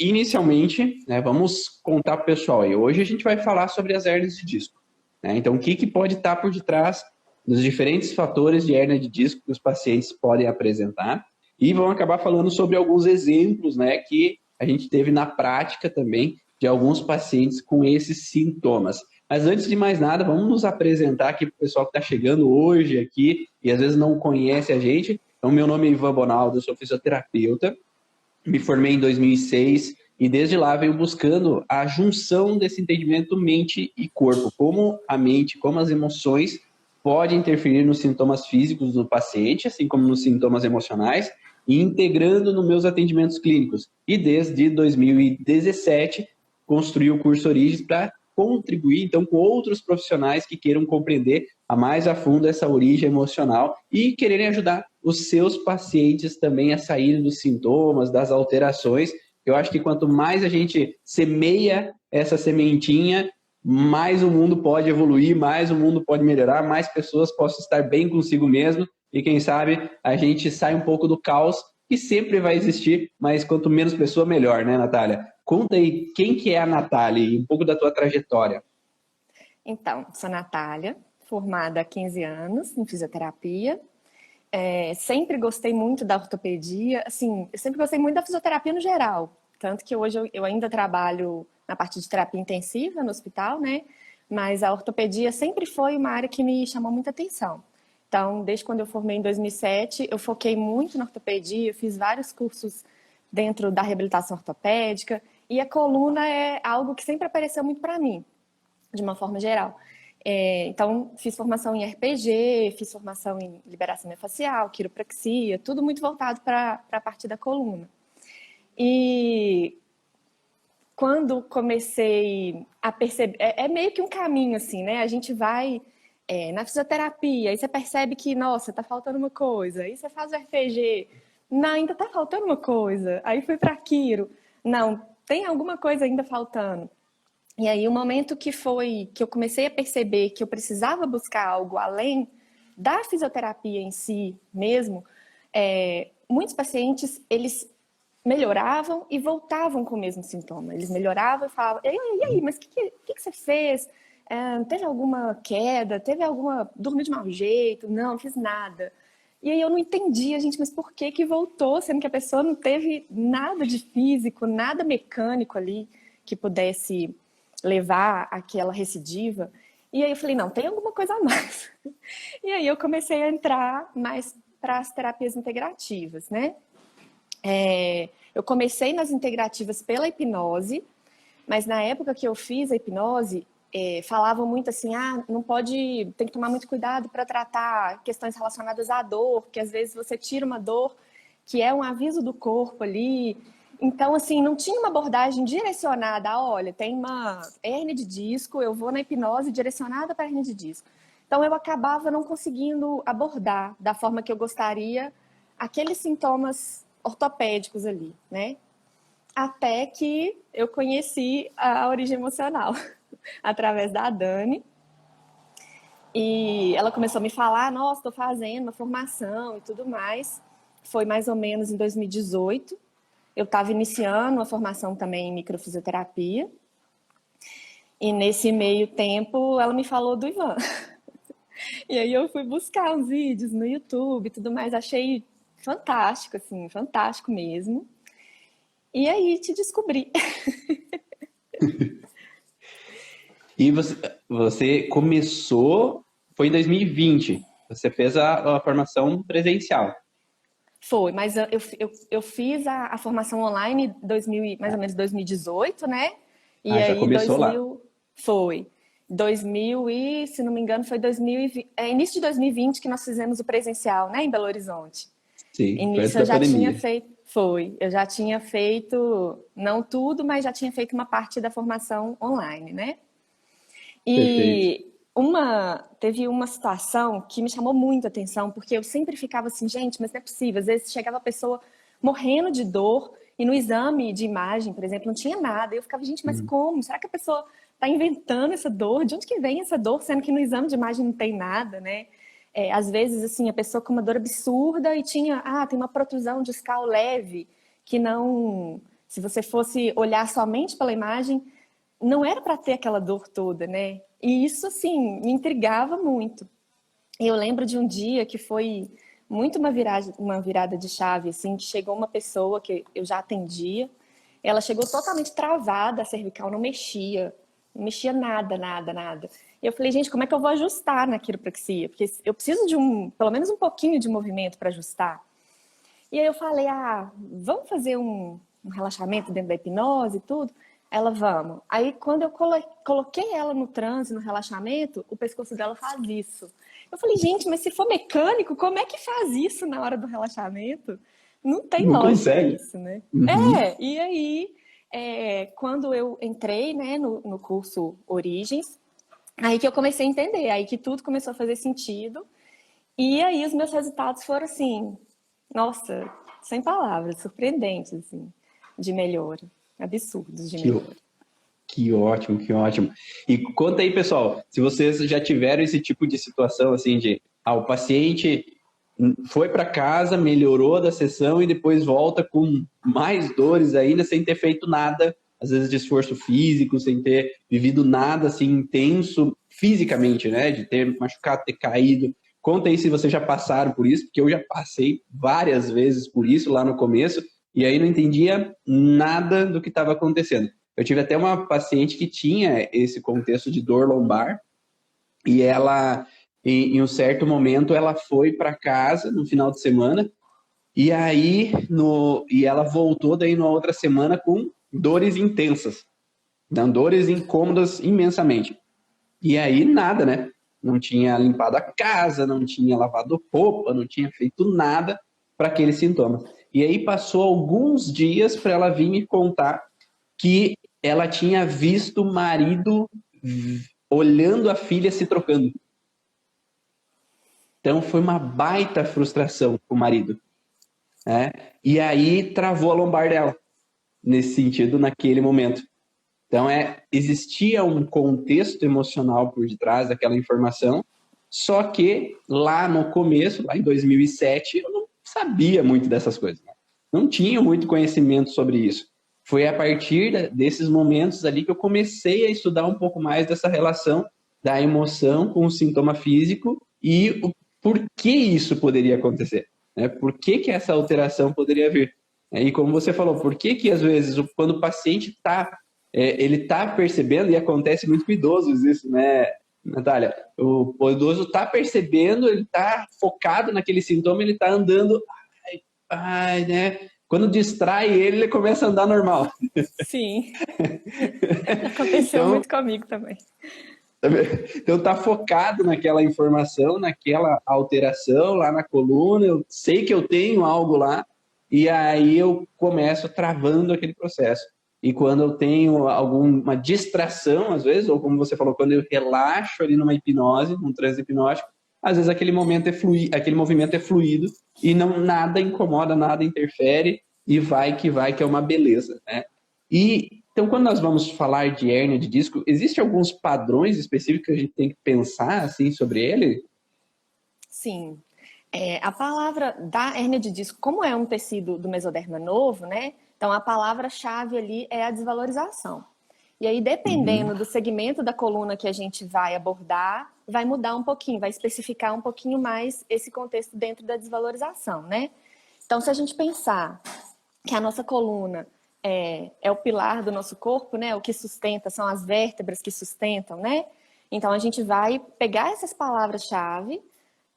inicialmente, né, vamos contar para o pessoal aí. Hoje a gente vai falar sobre as hérnias de disco, né? Então, o que pode estar por detrás dos diferentes fatores de hérnia de disco que os pacientes podem apresentar e vão acabar falando sobre alguns exemplos, né, que a gente teve na prática também de alguns pacientes com esses sintomas. Mas antes de mais nada, vamos nos apresentar aqui para o pessoal que está chegando hoje aqui e às vezes não conhece a gente. Então, meu nome é Ivan Bonaldo, eu sou fisioterapeuta, me formei em 2006 e desde lá venho buscando a junção desse entendimento mente e corpo, como a mente, como as emoções podem interferir nos sintomas físicos do paciente, assim como nos sintomas emocionais, e integrando nos meus atendimentos clínicos. E desde 2017 construí o curso Origens para contribuir, então, com outros profissionais que queiram compreender a mais a fundo essa origem emocional e quererem ajudar os seus pacientes também a saírem dos sintomas, das alterações. Eu acho que quanto mais a gente semeia essa sementinha, mais o mundo pode evoluir, mais o mundo pode melhorar, mais pessoas possam estar bem consigo mesmo e quem sabe a gente sai um pouco do caos que sempre vai existir, mas quanto menos pessoa, melhor, né, Natália? Conta aí, quem que é a Natália e um pouco da tua trajetória. Então, sou a Natália, formada há 15 anos em fisioterapia. Sempre gostei muito da ortopedia, assim, eu sempre gostei muito da fisioterapia no geral. Tanto que hoje eu ainda trabalho na parte de terapia intensiva no hospital, né? Mas a ortopedia sempre foi uma área que me chamou muita atenção. Então, desde quando eu formei em 2007, eu foquei muito na ortopedia, fiz vários cursos dentro da reabilitação ortopédica, e a coluna é algo que sempre apareceu muito para mim, de uma forma geral. Então, fiz formação em RPG, fiz formação em liberação miofascial, quiropraxia, tudo muito voltado para a parte da coluna. E quando comecei a perceber, é meio que um caminho assim, né? A gente vai na fisioterapia, aí você percebe que, nossa, tá faltando uma coisa, aí você faz o RPG, não, ainda tá faltando uma coisa, aí fui para quiro, não, tem alguma coisa ainda faltando. E aí o momento que eu comecei a perceber que eu precisava buscar algo além da fisioterapia em si mesmo, muitos pacientes, eles melhoravam e voltavam com o mesmo sintoma. Eles melhoravam e falavam, e aí, mas o que você fez? Teve alguma queda? Dormiu de mau jeito? Não fiz nada. E aí eu não entendia, gente, mas por que voltou? Sendo que a pessoa não teve nada de físico, nada mecânico ali que pudesse levar aquela recidiva. E aí eu falei, não, tem alguma coisa a mais. E aí eu comecei a entrar mais para as terapias integrativas, né? Eu comecei nas integrativas pela hipnose, mas na época que eu fiz a hipnose, falavam muito assim, não pode, tem que tomar muito cuidado para tratar questões relacionadas à dor, porque às vezes você tira uma dor que é um aviso do corpo ali. Então, assim, não tinha uma abordagem direcionada, olha, tem uma hérnia de disco, eu vou na hipnose direcionada para a hérnia de disco. Então, eu acabava não conseguindo abordar da forma que eu gostaria aqueles sintomas ortopédicos ali, né? Até que eu conheci a origem emocional através da Dani. E ela começou a me falar, nossa, estou fazendo uma formação e tudo mais. Foi mais ou menos em 2018. Eu estava iniciando uma formação também em microfisioterapia. E nesse meio tempo, ela me falou do Ivan. E aí eu fui buscar uns vídeos no YouTube e tudo mais. Achei fantástico, assim, fantástico mesmo. E aí te descobri. E você começou, foi em 2020, você fez a formação presencial. Foi, mas eu fiz a formação online mais ou menos 2018, né? E Já aí começou lá. Foi. 2000 e, se não me engano, foi 2020, início de 2020 que nós fizemos o presencial, né, em Belo Horizonte. Sim, foi antes Início eu da já tinha pandemia. feito, eu já tinha feito, não tudo, mas já tinha feito uma parte da formação online, né? Perfeito. E teve uma situação que me chamou muito a atenção, porque eu sempre ficava assim, gente, mas não é possível. Às vezes chegava a pessoa morrendo de dor e no exame de imagem, por exemplo, não tinha nada. Eu ficava, gente, mas como? Será que a pessoa está inventando essa dor? De onde que vem essa dor, sendo que no exame de imagem não tem nada, né? Às vezes, assim, a pessoa com uma dor absurda e tem uma protrusão discal leve que não Se você fosse olhar somente pela imagem, não era para ter aquela dor toda, né? E isso, assim, me intrigava muito. E eu lembro de um dia que foi muito uma virada de chave, assim, que chegou uma pessoa que eu já atendia, ela chegou totalmente travada, a cervical não mexia nada, nada, nada. E eu falei, gente, como é que eu vou ajustar na quiropraxia? Porque eu preciso de pelo menos um pouquinho de movimento para ajustar. E aí eu falei, vamos fazer um relaxamento dentro da hipnose e tudo? Ela, vamos. Aí quando eu coloquei ela no transe, no relaxamento, o pescoço dela faz isso. Eu falei, gente, mas se for mecânico, como é que faz isso na hora do relaxamento? Não tem Não lógica consegue. isso, né? Uhum. E aí, quando eu entrei, né, no curso Origens, aí que eu comecei a entender, aí que tudo começou a fazer sentido. E aí os meus resultados foram assim, nossa, sem palavras, surpreendentes, assim, de melhora, absurdos de Que, melhora. que ótimo, que ótimo. E conta aí, pessoal, se vocês já tiveram esse tipo de situação, assim, de o paciente foi para casa, melhorou da sessão e depois volta com mais dores ainda, sem ter feito nada, às vezes de esforço físico, sem ter vivido nada, assim, intenso fisicamente, né, de ter machucado, ter caído. Conta aí se vocês já passaram por isso, porque eu já passei várias vezes por isso lá no começo, e aí não entendia nada do que estava acontecendo. Eu tive até uma paciente que tinha esse contexto de dor lombar, e ela, em um certo momento, ela foi para casa no final de semana, e aí e ela voltou daí na outra semana com dores intensas, dores incômodas imensamente. E aí nada, né? Não tinha limpado a casa, não tinha lavado roupa, não tinha feito nada para aqueles sintomas. E aí passou alguns dias para ela vir me contar que ela tinha visto o marido olhando a filha se trocando. Então foi uma baita frustração com o marido, né? E aí travou a lombar dela, nesse sentido, naquele momento. Então existia um contexto emocional por detrás daquela informação, só que lá no começo, lá em 2007, eu não sabia muito dessas coisas, né? Não tinha muito conhecimento sobre isso. Foi a partir desses momentos ali que eu comecei a estudar um pouco mais dessa relação da emoção com o sintoma físico e o por que isso poderia acontecer, né? Por que essa alteração poderia vir? E como você falou, por que às vezes, quando o paciente ele está percebendo, e acontece muito com idosos isso, né, Natália? O idoso está percebendo, ele está focado naquele sintoma, ele está andando, né? Quando distrai ele começa a andar normal. Sim, aconteceu Então, muito comigo também. então tá focado naquela informação, naquela alteração lá na coluna, eu sei que eu tenho algo lá, e aí eu começo travando aquele processo. E quando eu tenho alguma distração, às vezes, ou como você falou, quando eu relaxo ali numa hipnose, num transe hipnótico, às vezes aquele aquele movimento é fluido e não nada incomoda, nada interfere, e vai, que é uma beleza, né? E então, quando nós vamos falar de hérnia de disco, existem alguns padrões específicos que a gente tem que pensar assim sobre ele? Sim. A palavra da hérnia de disco, como é um tecido do mesoderma novo, né? Então, a palavra-chave ali é a desvalorização. E aí, dependendo do segmento da coluna que a gente vai abordar, vai mudar um pouquinho, vai especificar um pouquinho mais esse contexto dentro da desvalorização, né? Então, se a gente pensar que a nossa coluna é o pilar do nosso corpo, né? O que sustenta são as vértebras que sustentam, né? Então, a gente vai pegar essas palavras-chave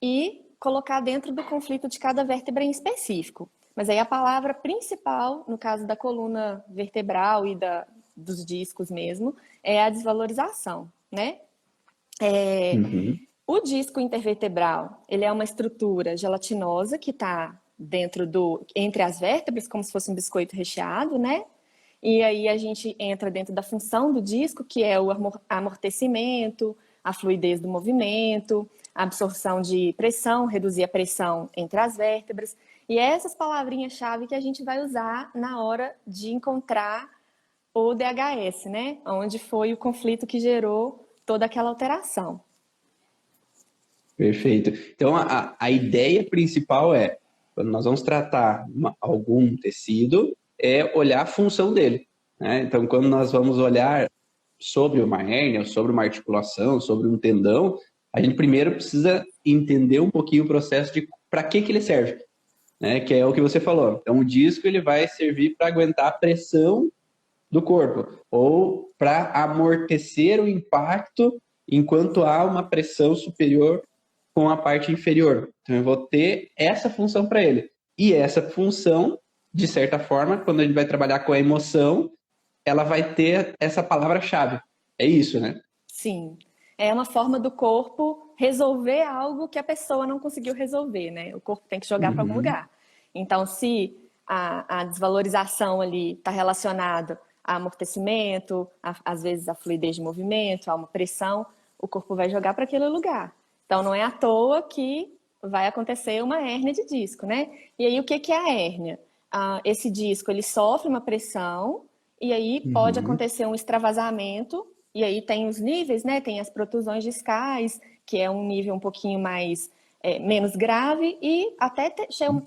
e colocar dentro do conflito de cada vértebra em específico. Mas aí a palavra principal, no caso da coluna vertebral e dos discos mesmo, é a desvalorização, né? O disco intervertebral, ele é uma estrutura gelatinosa que está entre as vértebras, como se fosse um biscoito recheado, né? E aí a gente entra dentro da função do disco, que é o amortecimento, a fluidez do movimento, a absorção de pressão, reduzir a pressão entre as vértebras. E é essas palavrinhas-chave que a gente vai usar na hora de encontrar o DHS, né? Onde foi o conflito que gerou toda aquela alteração. Perfeito. Então, a ideia principal quando nós vamos tratar algum tecido, é olhar a função dele, né? Então, quando nós vamos olhar sobre uma hérnia, sobre uma articulação, sobre um tendão, a gente primeiro precisa entender um pouquinho o processo de para que ele serve, né? Que é o que você falou. Então, o disco ele vai servir para aguentar a pressão do corpo ou para amortecer o impacto enquanto há uma pressão superior com a parte inferior. Então, eu vou ter essa função para ele. E essa função, de certa forma, quando a gente vai trabalhar com a emoção, ela vai ter essa palavra-chave. É isso, né? Sim. É uma forma do corpo resolver algo que a pessoa não conseguiu resolver, né? O corpo tem que jogar para algum lugar. Então, se a desvalorização ali está relacionada a amortecimento, às vezes a fluidez de movimento, a uma pressão, o corpo vai jogar para aquele lugar. Então, não é à toa que vai acontecer uma hérnia de disco, né? E aí, o que é a hérnia? Esse disco, ele sofre uma pressão e aí pode acontecer um extravasamento, e aí tem os níveis, né? Tem as protusões discais, que é um nível um pouquinho mais menos grave, e até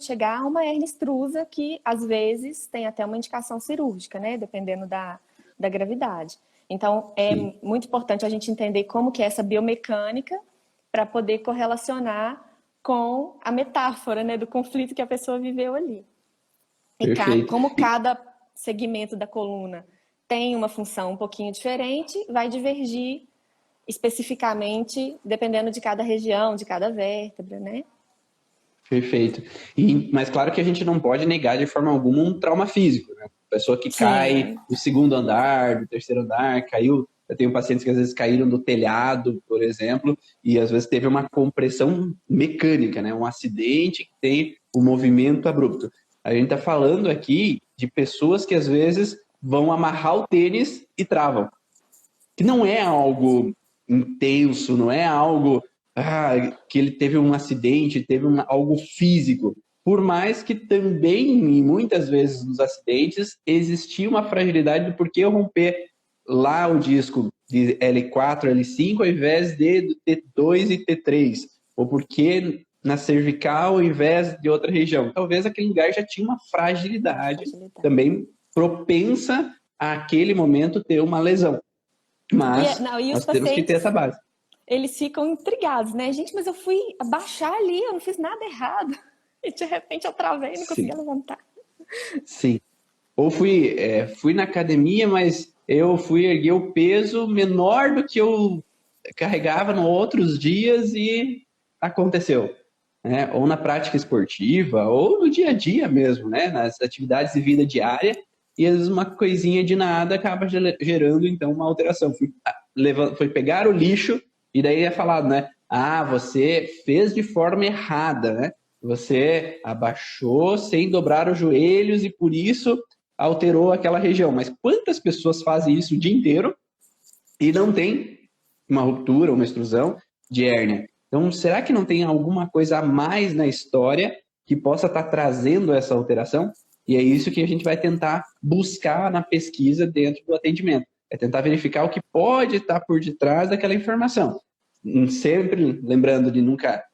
chegar a uma hérnia extrusa, que às vezes tem até uma indicação cirúrgica, né? Dependendo da gravidade. Então, é muito importante a gente entender como que é essa biomecânica para poder correlacionar com a metáfora, né, do conflito que a pessoa viveu ali. E como cada segmento da coluna tem uma função um pouquinho diferente, vai divergir especificamente dependendo de cada região, de cada vértebra, né? Perfeito. Mas claro que a gente não pode negar de forma alguma um trauma físico, né? Pessoa que cai do segundo andar, do terceiro andar, caiu. Eu tenho pacientes que às vezes caíram do telhado, por exemplo, e às vezes teve uma compressão mecânica, né? Um acidente que tem um movimento abrupto. A gente está falando aqui de pessoas que às vezes vão amarrar o tênis e travam. Que não é algo intenso, não é algo que ele teve um acidente, teve algo físico. Por mais que também, e muitas vezes nos acidentes, existia uma fragilidade do porquê eu romper lá o disco de L4, L5, ao invés de T2 e T3. Ou porque na cervical ao invés de outra região. Talvez aquele lugar já tinha uma fragilidade. Também propensa àquele momento ter uma lesão. Mas nós temos que ter essa base. Eles ficam intrigados, né? Gente, mas eu fui abaixar ali, eu não fiz nada errado. E de repente eu travei e não conseguia levantar. Sim. Ou fui na academia, mas eu fui erguer o peso menor do que eu carregava nos outros dias e aconteceu. Né? Ou na prática esportiva, ou no dia a dia mesmo, né? Nas atividades de vida diária. E às vezes uma coisinha de nada acaba gerando, então, uma alteração. Foi pegar o lixo e daí é falado, né? Você fez de forma errada, né? Você abaixou sem dobrar os joelhos e por isso alterou aquela região. Mas quantas pessoas fazem isso o dia inteiro e não tem uma ruptura, uma extrusão de hérnia? Então, será que não tem alguma coisa a mais na história que possa estar trazendo essa alteração? E é isso que a gente vai tentar buscar na pesquisa dentro do atendimento. É tentar verificar o que pode estar por detrás daquela informação. Sempre lembrando de nunca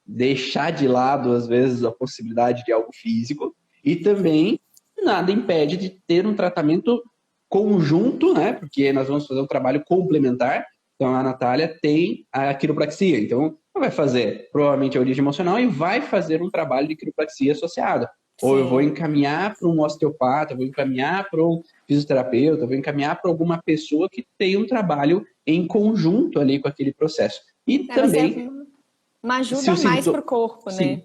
deixar de lado, às vezes, a possibilidade de algo físico. E também nada impede de ter um tratamento conjunto, né? Porque nós vamos fazer um trabalho complementar. Então, a Natália tem a quiropraxia. Então, ela vai fazer provavelmente a origem emocional e vai fazer um trabalho de quiropraxia associado. Ou eu vou encaminhar para um osteopata, vou encaminhar para um fisioterapeuta, vou encaminhar para alguma pessoa que tem um trabalho em conjunto ali com aquele processo. E também... Uma ajuda mais para o corpo, Sim, né?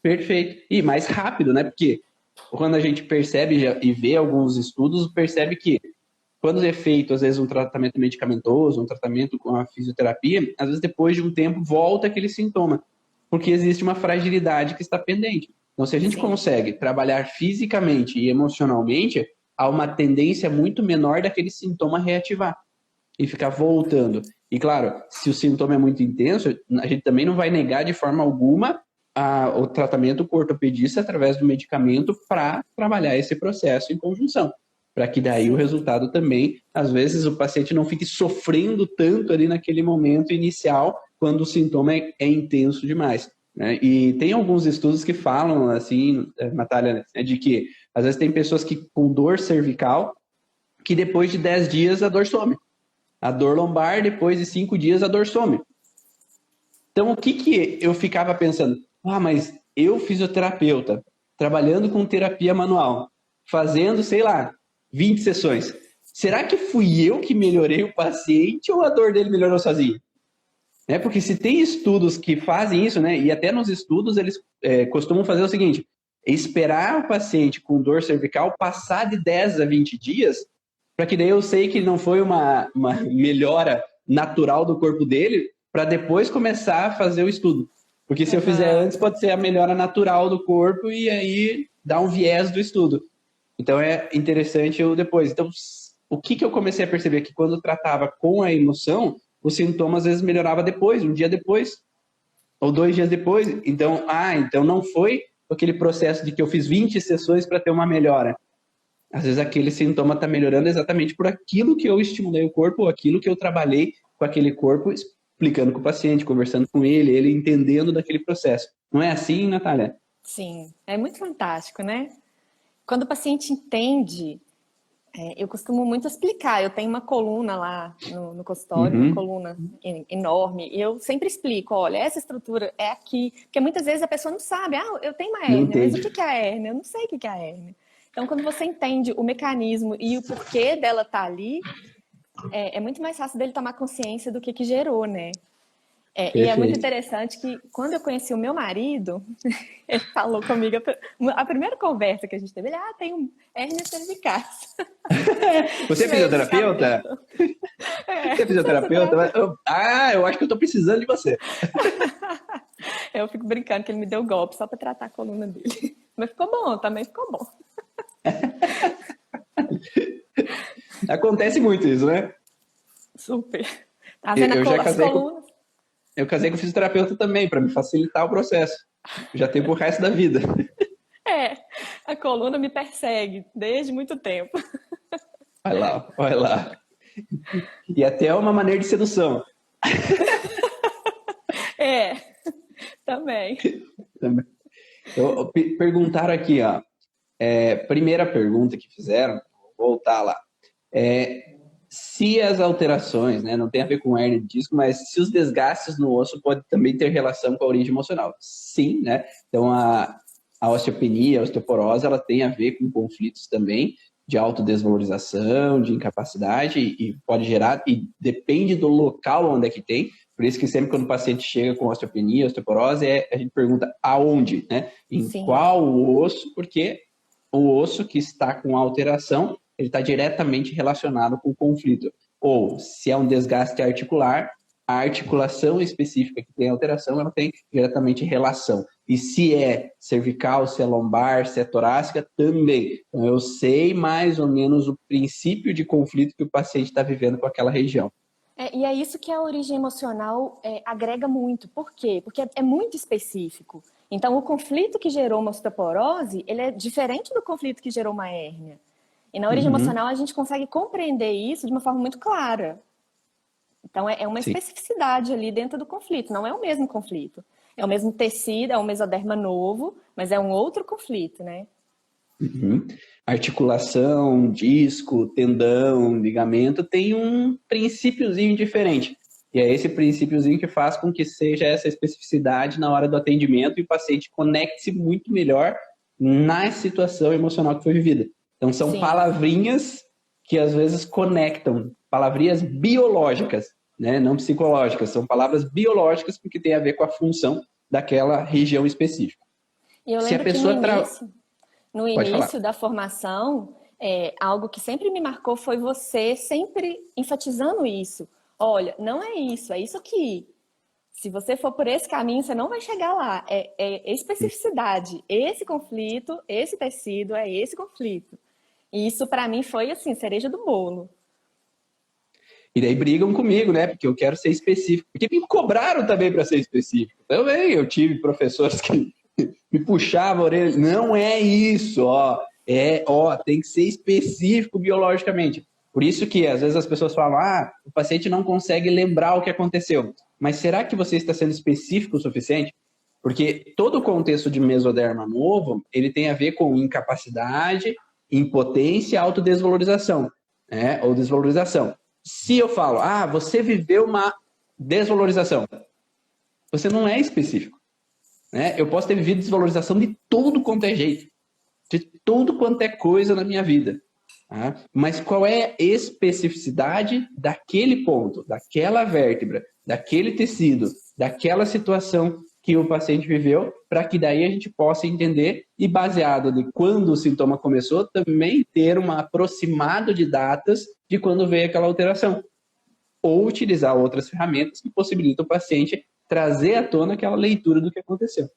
Perfeito. E mais rápido, né? Porque quando a gente percebe e vê alguns estudos, percebe que quando é feito, às vezes, um tratamento medicamentoso, um tratamento com a fisioterapia, às vezes, depois de um tempo, volta aquele sintoma. Porque existe uma fragilidade que está pendente. Então, se a gente consegue trabalhar fisicamente e emocionalmente, há uma tendência muito menor daquele sintoma reativar e ficar voltando. E, claro, se o sintoma é muito intenso, a gente também não vai negar de forma alguma o tratamento com o ortopedista através do medicamento para trabalhar esse processo em conjunção. Para que daí o resultado também, às vezes, o paciente não fique sofrendo tanto ali naquele momento inicial, quando o sintoma é intenso demais. né? E tem alguns estudos que falam, assim, Natália, né, de que às vezes tem pessoas que com dor cervical, que depois de 10 dias a dor some. A dor lombar, depois de 5 dias a dor some. Então, o que eu ficava pensando? Mas eu, fisioterapeuta, trabalhando com terapia manual, fazendo, sei lá, 20 sessões. Será que fui eu que melhorei o paciente ou a dor dele melhorou sozinho? Né? Porque se tem estudos que fazem isso, né? E até nos estudos eles costumam fazer o seguinte, esperar o paciente com dor cervical passar de 10 a 20 dias, para que daí eu sei que não foi uma melhora natural do corpo dele, para depois começar a fazer o estudo. Porque se eu fizer antes, pode ser a melhora natural do corpo e aí dá um viés do estudo. Então é interessante eu depois. Então, o que eu comecei a perceber? Que quando eu tratava com a emoção, os sintomas às vezes melhorava depois, um dia depois, ou 2 dias depois. Então, então não foi aquele processo de que eu fiz 20 sessões para ter uma melhora. Às vezes aquele sintoma está melhorando exatamente por aquilo que eu estimulei o corpo, ou aquilo que eu trabalhei com aquele corpo, explicando com o paciente, conversando com ele entendendo daquele processo. Não é assim, Natália? Sim, é muito fantástico, né? Quando o paciente entende, eu costumo muito explicar. Eu tenho uma coluna lá no consultório, uma coluna enorme, e eu sempre explico, olha, essa estrutura é aqui, porque muitas vezes a pessoa não sabe, eu tenho uma hérnia, mas o que é a hérnia? Eu não sei o que é a hérnia. Então, quando você entende o mecanismo e o porquê dela estar ali, é muito mais fácil dele tomar consciência do que gerou, né? E é muito interessante que, quando eu conheci o meu marido, ele falou comigo, a primeira conversa que a gente teve, ele, tem hérnia cervicais. Você é fisioterapeuta? Você é fisioterapeuta? Eu acho que eu tô precisando de você. Eu fico brincando que ele me deu golpe só para tratar a coluna dele. Mas ficou bom, também ficou bom. Acontece muito isso, né? Super. Tá vendo as colunas? Eu casei com fisioterapeuta também, para me facilitar o processo. Já tenho pro resto da vida. A coluna me persegue desde muito tempo. Vai lá. E até uma maneira de sedução. Também. Então, perguntaram aqui, ó. Primeira pergunta que fizeram, vou voltar lá. Se as alterações, né, não tem a ver com hérnia de disco, mas se os desgastes no osso podem também ter relação com a origem emocional. Sim, né? Então, a osteopenia, a osteoporose, ela tem a ver com conflitos também de autodesvalorização, de incapacidade, e pode gerar, e depende do local onde é que tem. Por isso que sempre quando o paciente chega com osteopenia, osteoporose, a gente pergunta aonde, né? Em qual osso, porque o osso que está com alteração, ele está diretamente relacionado com o conflito. Ou, se é um desgaste articular, a articulação específica que tem alteração, ela tem diretamente relação. E se é cervical, se é lombar, se é torácica, também. Então, eu sei mais ou menos o princípio de conflito que o paciente está vivendo com aquela região. E é isso que a origem emocional agrega muito. Por quê? Porque é muito específico. Então, o conflito que gerou uma osteoporose, ele é diferente do conflito que gerou uma hérnia. E na origem emocional, a gente consegue compreender isso de uma forma muito clara. Então, é uma especificidade ali dentro do conflito. Não é o mesmo conflito. É o mesmo tecido, é um mesoderma novo, mas é um outro conflito, né? Articulação, disco, tendão, ligamento, tem um princípiozinho diferente. E é esse princípiozinho que faz com que seja essa especificidade na hora do atendimento e o paciente conecte-se muito melhor na situação emocional que foi vivida. Então, são palavrinhas que às vezes conectam, palavrinhas biológicas, né? Não psicológicas, são palavras biológicas porque tem a ver com a função daquela região específica. E eu lembro que no início da formação, algo que sempre me marcou foi você sempre enfatizando isso. Olha, não é isso aqui. Se você for por esse caminho, você não vai chegar lá. É especificidade. Esse conflito, esse tecido, é esse conflito. E isso, para mim, foi, assim, cereja do bolo. E daí brigam comigo, né? Porque eu quero ser específico. Porque me cobraram também para ser específico. Também eu tive professores que me puxavam a orelha. Não é isso, tem que ser específico biologicamente. Por isso que, às vezes, as pessoas falam, o paciente não consegue lembrar o que aconteceu. Mas será que você está sendo específico o suficiente? Porque todo o contexto de mesoderma novo, ele tem a ver com incapacidade, impotência e autodesvalorização, né? Ou desvalorização. Se eu falo, você viveu uma desvalorização, você não é específico, né? Eu posso ter vivido desvalorização de todo quanto é jeito, de tudo quanto é coisa na minha vida. Tá? Mas qual é a especificidade daquele ponto, daquela vértebra, daquele tecido, daquela situação que o paciente viveu, para que daí a gente possa entender e, baseado de quando o sintoma começou, também ter um aproximado de datas de quando veio aquela alteração. Ou utilizar outras ferramentas que possibilitam o paciente trazer à tona aquela leitura do que aconteceu.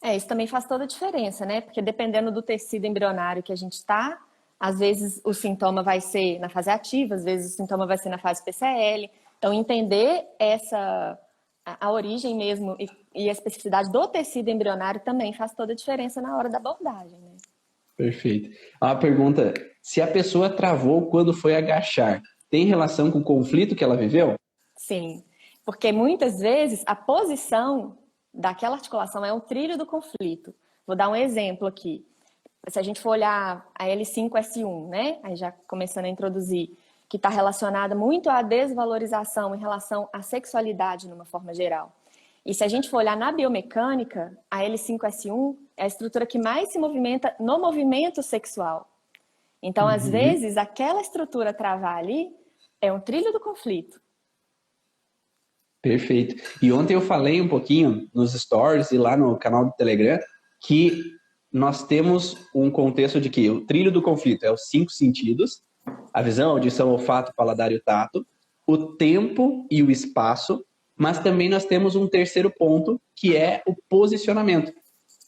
Isso também faz toda a diferença, né? Porque dependendo do tecido embrionário que a gente está, às vezes o sintoma vai ser na fase ativa, às vezes o sintoma vai ser na fase PCL. Então, entender a origem mesmo e a especificidade do tecido embrionário também faz toda a diferença na hora da abordagem, né? Perfeito. A pergunta, se a pessoa travou quando foi agachar, tem relação com o conflito que ela viveu? Sim, porque muitas vezes a posição daquela articulação é o trilho do conflito. Vou dar um exemplo aqui. Se a gente for olhar a L5-S1, né? Aí já começando a introduzir, que está relacionada muito à desvalorização em relação à sexualidade, numa forma geral. E se a gente for olhar na biomecânica, a L5-S1 é a estrutura que mais se movimenta no movimento sexual. Então, às vezes, aquela estrutura travar ali é um trilho do conflito. Perfeito. E ontem eu falei um pouquinho nos stories e lá no canal do Telegram que nós temos um contexto de que o trilho do conflito é os 5 sentidos, a visão, a audição, o olfato, o paladar e o tato, o tempo e o espaço, mas também nós temos um terceiro ponto, que é o posicionamento,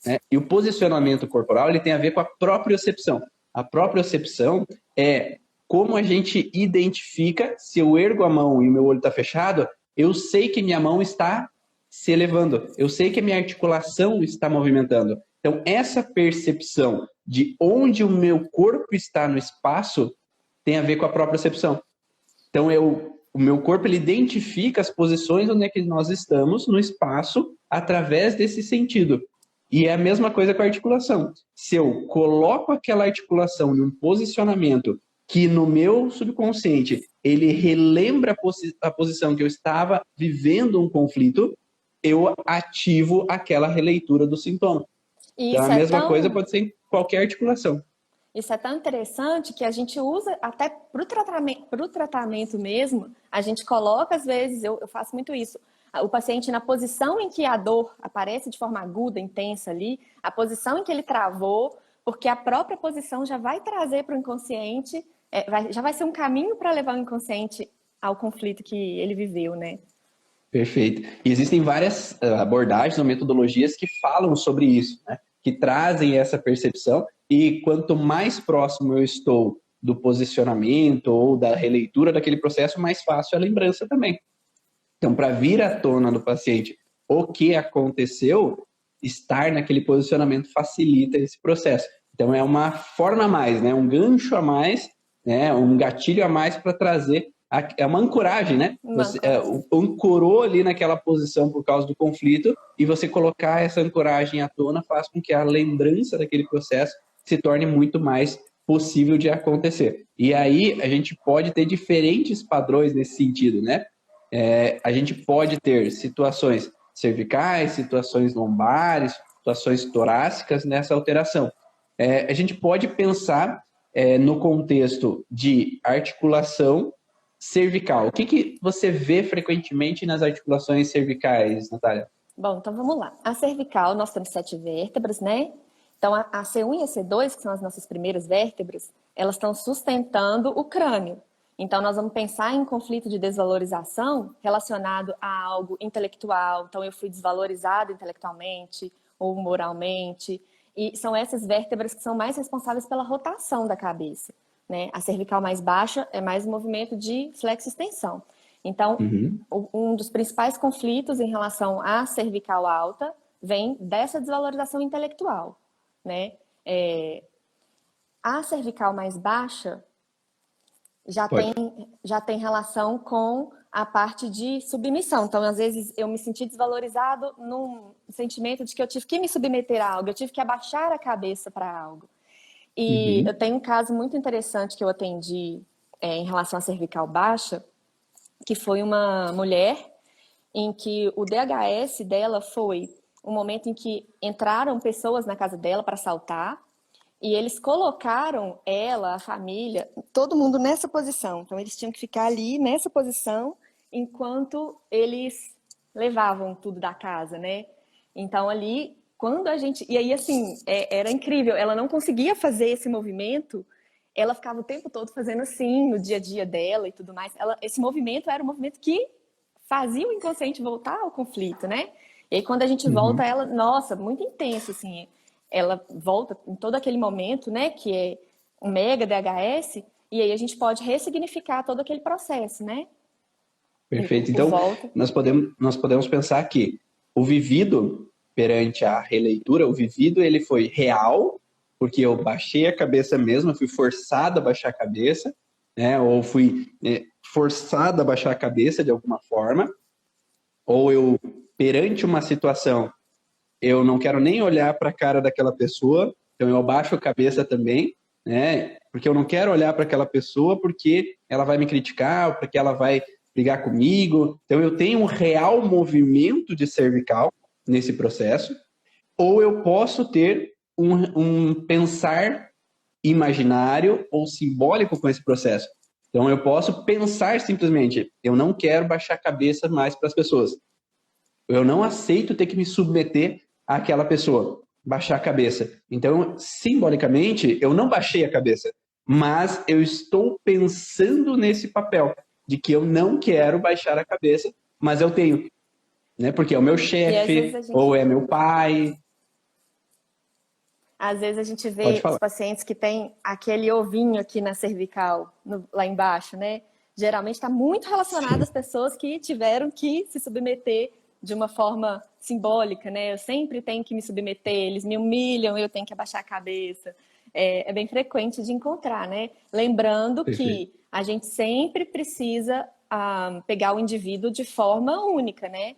né? E o posicionamento corporal ele tem a ver com a propriocepção. A propriocepção é como a gente identifica se eu ergo a mão e o meu olho está fechado, eu sei que minha mão está se elevando, eu sei que a minha articulação está movimentando. Então, essa percepção de onde o meu corpo está no espaço tem a ver com a propriocepção. Então, o meu corpo ele identifica as posições onde é que nós estamos no espaço através desse sentido. E é a mesma coisa com a articulação. Se eu coloco aquela articulação em um posicionamento que no meu subconsciente ele relembra a posição que eu estava vivendo um conflito, eu ativo aquela releitura do sintoma. Então, a mesma coisa pode ser em qualquer articulação. Isso é tão interessante que a gente usa até para o tratamento mesmo, a gente coloca, às vezes, eu faço muito isso, o paciente na posição em que a dor aparece de forma aguda, intensa ali, a posição em que ele travou, porque a própria posição já vai trazer para o inconsciente, já vai ser um caminho para levar o inconsciente ao conflito que ele viveu, né? Perfeito. E existem várias abordagens ou metodologias que falam sobre isso, né? Que trazem essa percepção e quanto mais próximo eu estou do posicionamento ou da releitura daquele processo, mais fácil a lembrança também. Então, para vir à tona do paciente o que aconteceu, estar naquele posicionamento facilita esse processo. Então, é uma forma a mais, né? Um gancho a mais, né? Um gatilho a mais para trazer é uma ancoragem, né? Você ancorou ali naquela posição por causa do conflito e você colocar essa ancoragem à tona faz com que a lembrança daquele processo se torne muito mais possível de acontecer. E aí a gente pode ter diferentes padrões nesse sentido, né? A gente pode ter situações cervicais, situações lombares, situações torácicas nessa alteração. A gente pode pensar no contexto de articulação cervical. O que você vê frequentemente nas articulações cervicais, Natália? Bom, então vamos lá. A cervical, nós temos 7 vértebras, né? Então, a C1 e a C2, que são as nossas primeiras vértebras, elas estão sustentando o crânio. Então, nós vamos pensar em conflito de desvalorização relacionado a algo intelectual. Então, eu fui desvalorizado intelectualmente ou moralmente. E são essas vértebras que são mais responsáveis pela rotação da cabeça, né? A cervical mais baixa é mais um movimento de flexo-extensão. Então, um dos principais conflitos em relação à cervical alta vem dessa desvalorização intelectual, né? A cervical mais baixa já tem relação com a parte de submissão. Então, às vezes, eu me senti desvalorizado num sentimento de que eu tive que me submeter a algo, eu tive que abaixar a cabeça para algo. E eu Uhum. tenho um caso muito interessante que eu atendi em relação à cervical baixa, que foi uma mulher em que o DHS dela foi um momento em que entraram pessoas na casa dela para assaltar, e eles colocaram ela, a família, todo mundo nessa posição. Então, eles tinham que ficar ali nessa posição enquanto eles levavam tudo da casa, né? Então, ali, quando a gente... E aí, assim, era incrível. Ela não conseguia fazer esse movimento. Ela ficava o tempo todo fazendo assim, no dia a dia dela e tudo mais. Esse movimento era um movimento que fazia o inconsciente voltar ao conflito, né? E aí, quando a gente volta, Uhum. ela... Nossa, muito intenso, assim, ela volta em todo aquele momento, né, que é um mega DHS, e aí a gente pode ressignificar todo aquele processo, né? Perfeito. O Então, volta. nós podemos pensar que o vivido perante a releitura, o vivido ele foi real, porque eu baixei a cabeça mesmo, eu fui forçado a baixar a cabeça, né? Ou fui forçado a baixar a cabeça de alguma forma, ou eu, perante uma situação, eu não quero nem olhar para a cara daquela pessoa, então eu abaixo a cabeça também, né? Porque eu não quero olhar para aquela pessoa porque ela vai me criticar, ou porque ela vai brigar comigo. Então eu tenho um real movimento de cervical nesse processo, ou eu posso ter um pensar imaginário ou simbólico com esse processo. Então eu posso pensar simplesmente, eu não quero baixar a cabeça mais para as pessoas. Eu não aceito ter que me submeter àquela pessoa, baixar a cabeça. Então, simbolicamente, eu não baixei a cabeça, mas eu estou pensando nesse papel de que eu não quero baixar a cabeça, mas eu tenho, né? Porque é o meu E às vezes chefe a gente, ou é meu pai. Pode vê os falar. pacientes que têm aquele ovinho aqui na cervical, lá embaixo, né? Geralmente está muito relacionado Sim, às pessoas que tiveram que se submeter de uma forma simbólica, né? Eu sempre tenho que me submeter, eles me humilham, eu tenho que abaixar a cabeça. É bem frequente de encontrar, né? Lembrando perfeito. que a gente sempre precisa pegar o indivíduo de forma única, né?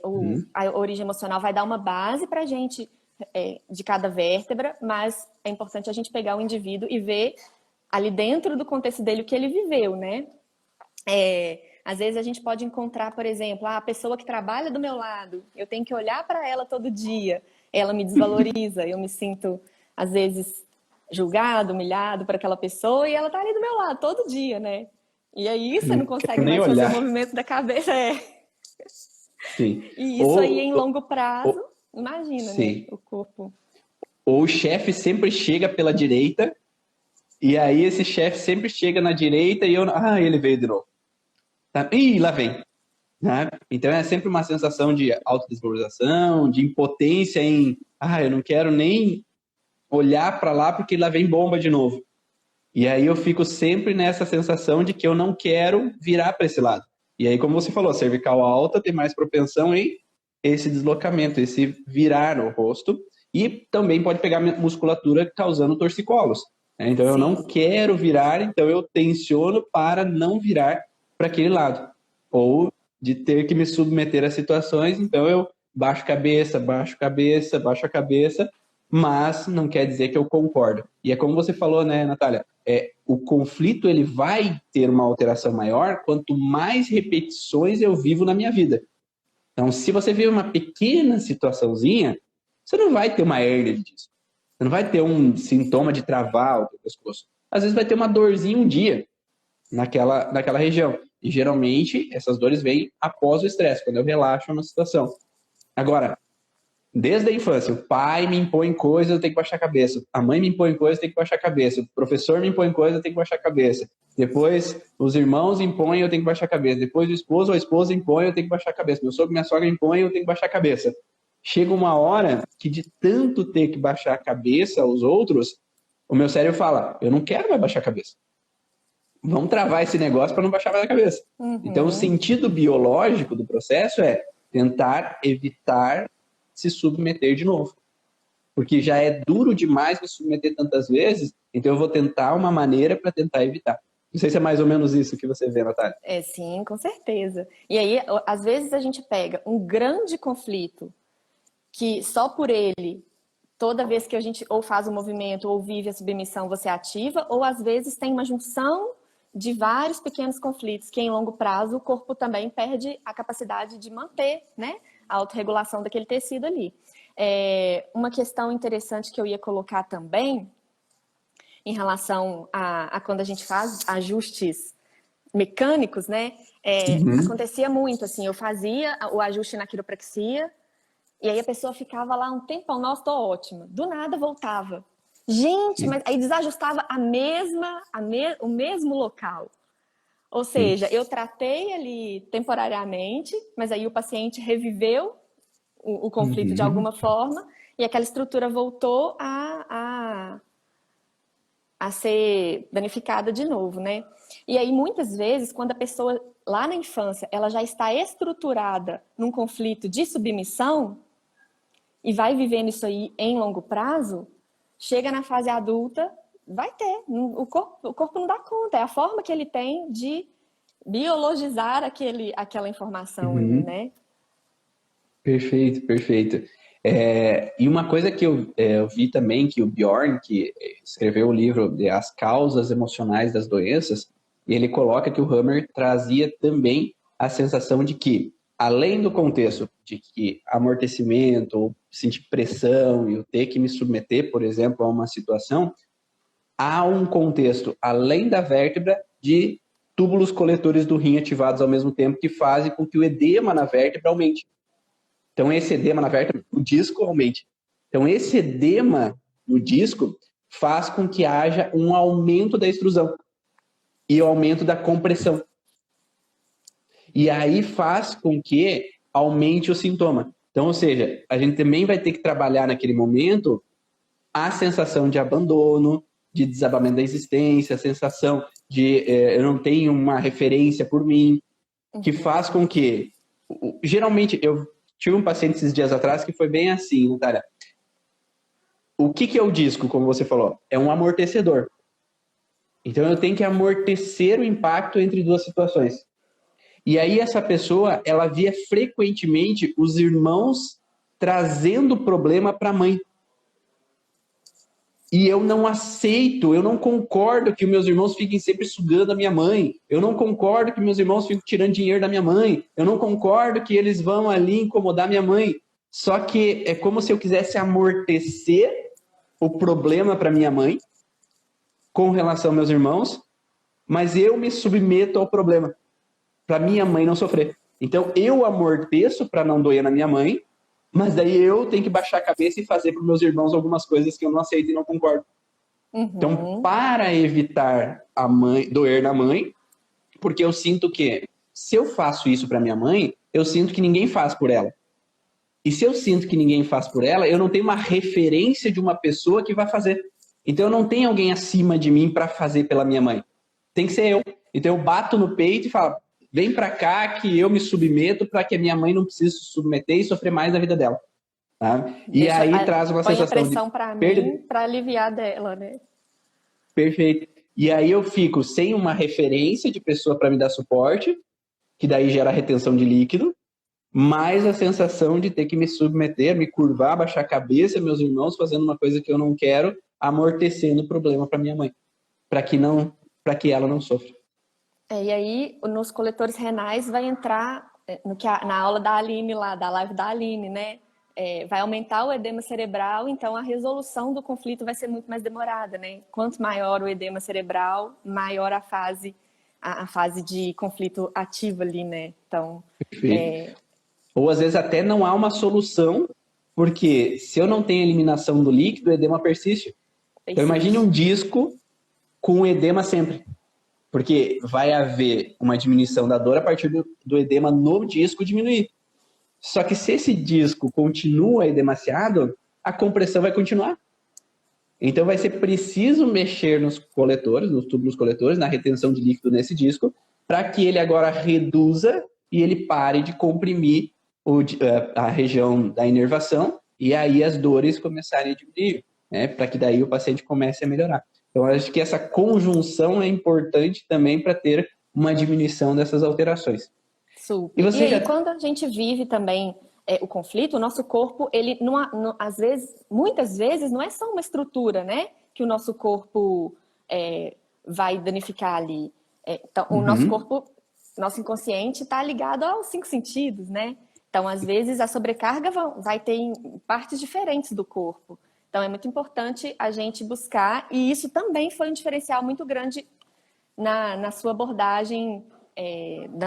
Uhum. A origem emocional vai dar uma base para a gente de cada vértebra, mas é importante a gente pegar o indivíduo e ver ali dentro do contexto dele o que ele viveu, né? Às vezes a gente pode encontrar, por exemplo, a pessoa que trabalha do meu lado, eu tenho que olhar para ela todo dia, ela me desvaloriza, eu me sinto, às vezes, julgado, humilhado por aquela pessoa e ela tá ali do meu lado todo dia, né? E aí Eu você não não quero consegue nem mais fazer o olhar. movimento da cabeça. Sim. E isso aí Ou, em longo prazo, ou, imagina, né? sim. O corpo. Ou o chefe sempre chega pela direita, e aí esse chefe sempre chega na direita e eu. Ah, ele veio de novo. Tá? Ih, lá vem. Né? Então é sempre uma sensação de autodesvalorização, de impotência em, eu não quero nem olhar para lá porque lá vem bomba de novo. E aí eu fico sempre nessa sensação de que eu não quero virar para esse lado. E aí, como você falou, a cervical alta tem mais propensão em esse deslocamento, esse virar no rosto, e também pode pegar musculatura causando torcicolos. Né? Então eu não Sim. quero virar, então eu tensiono para não virar para aquele lado. Ou de ter que me submeter a situações, então eu baixo cabeça, baixo cabeça, baixo a cabeça, mas não quer dizer que eu concordo. E é como você falou, né, Natália? O conflito ele vai ter uma alteração maior quanto mais repetições eu vivo na minha vida. Então, se você vive uma pequena situaçãozinha, você não vai ter uma hérnia de disco. Você não vai ter um sintoma de travar o teu pescoço. Às vezes vai ter uma dorzinha um dia naquela região. E geralmente essas dores vêm após o estresse, quando eu relaxo na situação. Agora, desde a infância, o pai me impõe coisas, eu tenho que baixar a cabeça. A mãe me impõe coisas, eu tenho que baixar a cabeça. O professor me impõe coisas, eu tenho que baixar a cabeça. Depois, os irmãos impõem, eu tenho que baixar a cabeça. Depois, o esposo ou a esposa impõe, eu tenho que baixar a cabeça. Meu sogro, minha sogra impõe, eu tenho que baixar a cabeça. Chega uma hora que, de tanto ter que baixar a cabeça aos outros, o meu cérebro fala: eu não quero mais baixar a cabeça. Vamos travar esse negócio para não baixar mais a cabeça. Então, o Uhum. sentido biológico do processo é tentar evitar se submeter de novo. Porque já é duro demais me submeter tantas vezes, então eu vou tentar uma maneira para tentar evitar. Não sei se é mais ou menos isso que você vê, Natália. É, sim, com certeza. E aí, às vezes a gente pega um grande conflito que só por ele, toda vez que a gente ou faz o movimento ou vive a submissão, você ativa, ou às vezes tem uma junção de vários pequenos conflitos que em longo prazo o corpo também perde a capacidade de manter, né, a autorregulação daquele tecido ali. Uma questão interessante que eu ia colocar também em relação a quando a gente faz ajustes mecânicos, né? Acontecia muito, assim, eu fazia o ajuste na quiropraxia e aí a pessoa ficava lá um tempão, nossa, tô ótima. Do nada voltava. Gente, mas aí desajustava o mesmo local. Ou seja, eu tratei ali temporariamente, mas aí o paciente reviveu o conflito de alguma forma e aquela estrutura voltou a ser danificada de novo, né? E aí, muitas vezes, quando a pessoa, lá na infância, ela já está estruturada num conflito de submissão e vai vivendo isso aí em longo prazo, chega na fase adulta, vai ter. O corpo não dá conta. É a forma que ele tem de biologizar aquela informação ali, né? Perfeito, perfeito. E uma coisa que eu vi também, que o Bjorn, que escreveu o livro de As Causas Emocionais das Doenças, ele coloca que o Hammer trazia também a sensação de que, além do contexto de que amortecimento, ou sentir pressão e eu ter que me submeter, por exemplo, a uma situação, há um contexto, além da vértebra, de túbulos coletores do rim ativados ao mesmo tempo, que fazem com que o edema na vértebra aumente. Então, esse edema na vértebra, o disco aumente. Então, esse edema no disco faz com que haja um aumento da extrusão e o aumento da compressão. E aí faz com que aumente o sintoma. Então, ou seja, a gente também vai ter que trabalhar naquele momento a sensação de abandono, de desabamento da existência, a sensação de eu não tenho uma referência por mim, que faz com que... Geralmente, eu tive um paciente esses dias atrás que foi bem assim, Natália. O que é o disco, como você falou? É um amortecedor. Então, eu tenho que amortecer o impacto entre duas situações. E aí, essa pessoa, ela via frequentemente os irmãos trazendo problema para a mãe. E eu não aceito, eu não concordo que meus irmãos fiquem sempre sugando a minha mãe. Eu não concordo que meus irmãos fiquem tirando dinheiro da minha mãe. Eu não concordo que eles vão ali incomodar minha mãe. Só que é como se eu quisesse amortecer o problema para minha mãe com relação aos meus irmãos, mas eu me submeto ao problema para minha mãe não sofrer. Então eu amorteço para não doer na minha mãe, mas daí eu tenho que baixar a cabeça e fazer para os meus irmãos algumas coisas que eu não aceito e não concordo. Então, para evitar a mãe doer na mãe, porque eu sinto que se eu faço isso para minha mãe, eu sinto que ninguém faz por ela. E se eu sinto que ninguém faz por ela, eu não tenho uma referência de uma pessoa que vai fazer. Então, eu não tenho alguém acima de mim para fazer pela minha mãe. Tem que ser eu. Então, eu bato no peito e falo, vem para cá que eu me submeto para que a minha mãe não precise se submeter e sofrer mais na vida dela. Tá? E aí traz uma sensação de... Põe a pressão para mim, para aliviar dela, né? Perfeito. E aí eu fico sem uma referência de pessoa para me dar suporte, que daí gera retenção de líquido, mais a sensação de ter que me submeter, me curvar, baixar a cabeça, meus irmãos fazendo uma coisa que eu não quero, amortecendo o problema para minha mãe, para que ela não sofra. E aí, nos coletores renais vai entrar na aula da Aline lá, da live da Aline, né? Vai aumentar o edema cerebral, então a resolução do conflito vai ser muito mais demorada, né? Quanto maior o edema cerebral, maior a fase de conflito ativo ali, né? Então, ou às vezes até não há uma solução, porque se eu não tenho eliminação do líquido, o edema persiste. Então imagine um disco com edema sempre. Porque vai haver uma diminuição da dor a partir do edema no disco diminuir. Só que se esse disco continua edemaciado, a compressão vai continuar. Então vai ser preciso mexer nos coletores, nos túbulos coletores, na retenção de líquido nesse disco, para que ele agora reduza e ele pare de comprimir a região da inervação e aí as dores começarem a diminuir, né? Para que daí o paciente comece a melhorar. Então, eu acho que essa conjunção é importante também para ter uma diminuição dessas alterações. Super. E aí, quando a gente vive também o conflito, o nosso corpo, ele às vezes, muitas vezes, não é só uma estrutura, né? Que o nosso corpo vai danificar ali. Então, o nosso corpo, nosso inconsciente está ligado aos 5 sentidos, né? Então, às vezes, a sobrecarga vai ter em partes diferentes do corpo. Então, é muito importante a gente buscar, e isso também foi um diferencial muito grande na sua abordagem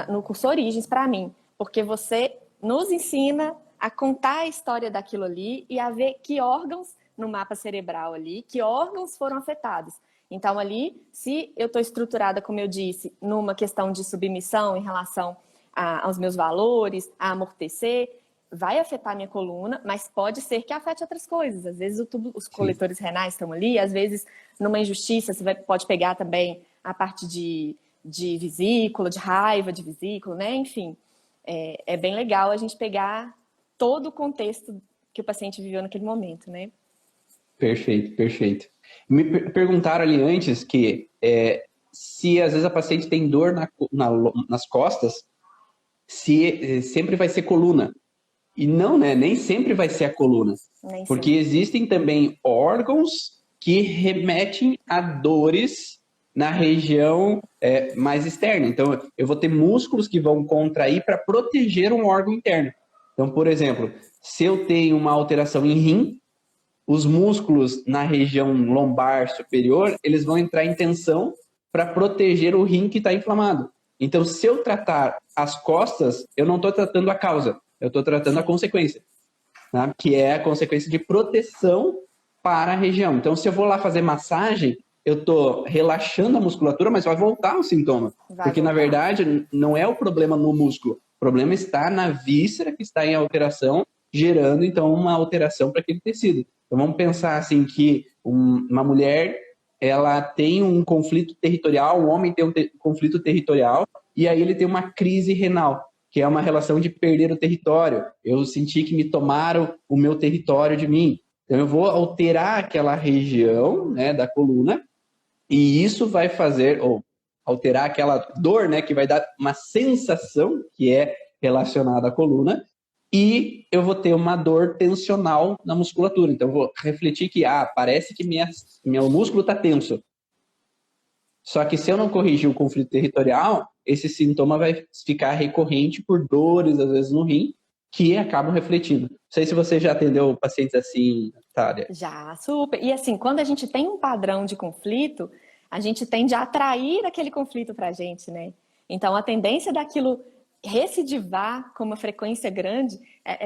no curso Origens para mim, porque você nos ensina a contar a história daquilo ali e a ver que órgãos no mapa cerebral ali, que órgãos foram afetados. Então, ali, se eu estou estruturada, como eu disse, numa questão de submissão em relação aos meus valores, a amortecer, vai afetar a minha coluna, mas pode ser que afete outras coisas. Às vezes os coletores renais estão ali, às vezes numa injustiça você pode pegar também a parte de vesícula, de raiva de vesícula, né? Enfim, é bem legal a gente pegar todo o contexto que o paciente viveu naquele momento, né? Perfeito, perfeito. Me perguntaram ali antes que se às vezes a paciente tem dor nas costas, se sempre vai ser coluna. E não, né? Nem sempre vai ser a coluna. Porque existem também órgãos que remetem a dores na região mais externa. Então, eu vou ter músculos que vão contrair para proteger um órgão interno. Então, por exemplo, se eu tenho uma alteração em rim, os músculos na região lombar superior, eles vão entrar em tensão para proteger o rim que está inflamado. Então, se eu tratar as costas, eu não estou tratando a causa, eu estou tratando a consequência, tá? Que é a consequência de proteção para a região. Então, se eu vou lá fazer massagem, eu estou relaxando a musculatura, mas vai voltar o sintoma. Porque, na verdade, não é o problema no músculo. O problema está na víscera que está em alteração, gerando, então, uma alteração para aquele tecido. Então, vamos pensar assim que uma mulher, ela tem um conflito territorial, um homem tem um conflito territorial, e aí ele tem uma crise renal, que é uma relação de perder o território. Eu senti que me tomaram o meu território de mim. Então, eu vou alterar aquela região, né, da coluna, e isso vai fazer, ou alterar aquela dor, né, que vai dar uma sensação que é relacionada à coluna, e eu vou ter uma dor tensional na musculatura. Então, eu vou refletir que, parece que meu músculo está tenso. Só que se eu não corrigir o conflito territorial, esse sintoma vai ficar recorrente por dores, às vezes, no rim, que acabam refletindo. Não sei se você já atendeu pacientes assim, Natália. Já, super. E assim, quando a gente tem um padrão de conflito, a gente tende a atrair aquele conflito para a gente, né? Então, a tendência daquilo recidivar com uma frequência grande,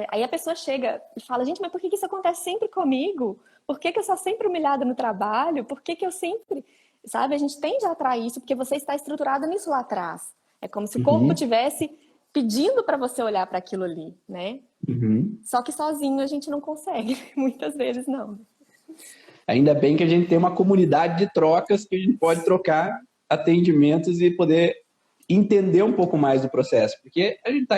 aí a pessoa chega e fala, gente, mas por que isso acontece sempre comigo? Por que eu sou sempre humilhada no trabalho? Por que eu sempre... Sabe, a gente tende a atrair isso porque você está estruturada nisso lá atrás. É como se o corpo tivesse pedindo para você olhar para aquilo ali, né? Só que sozinho a gente não consegue, muitas vezes não. Ainda bem que a gente tem uma comunidade de trocas que a gente pode trocar atendimentos e poder entender um pouco mais do processo, porque a gente está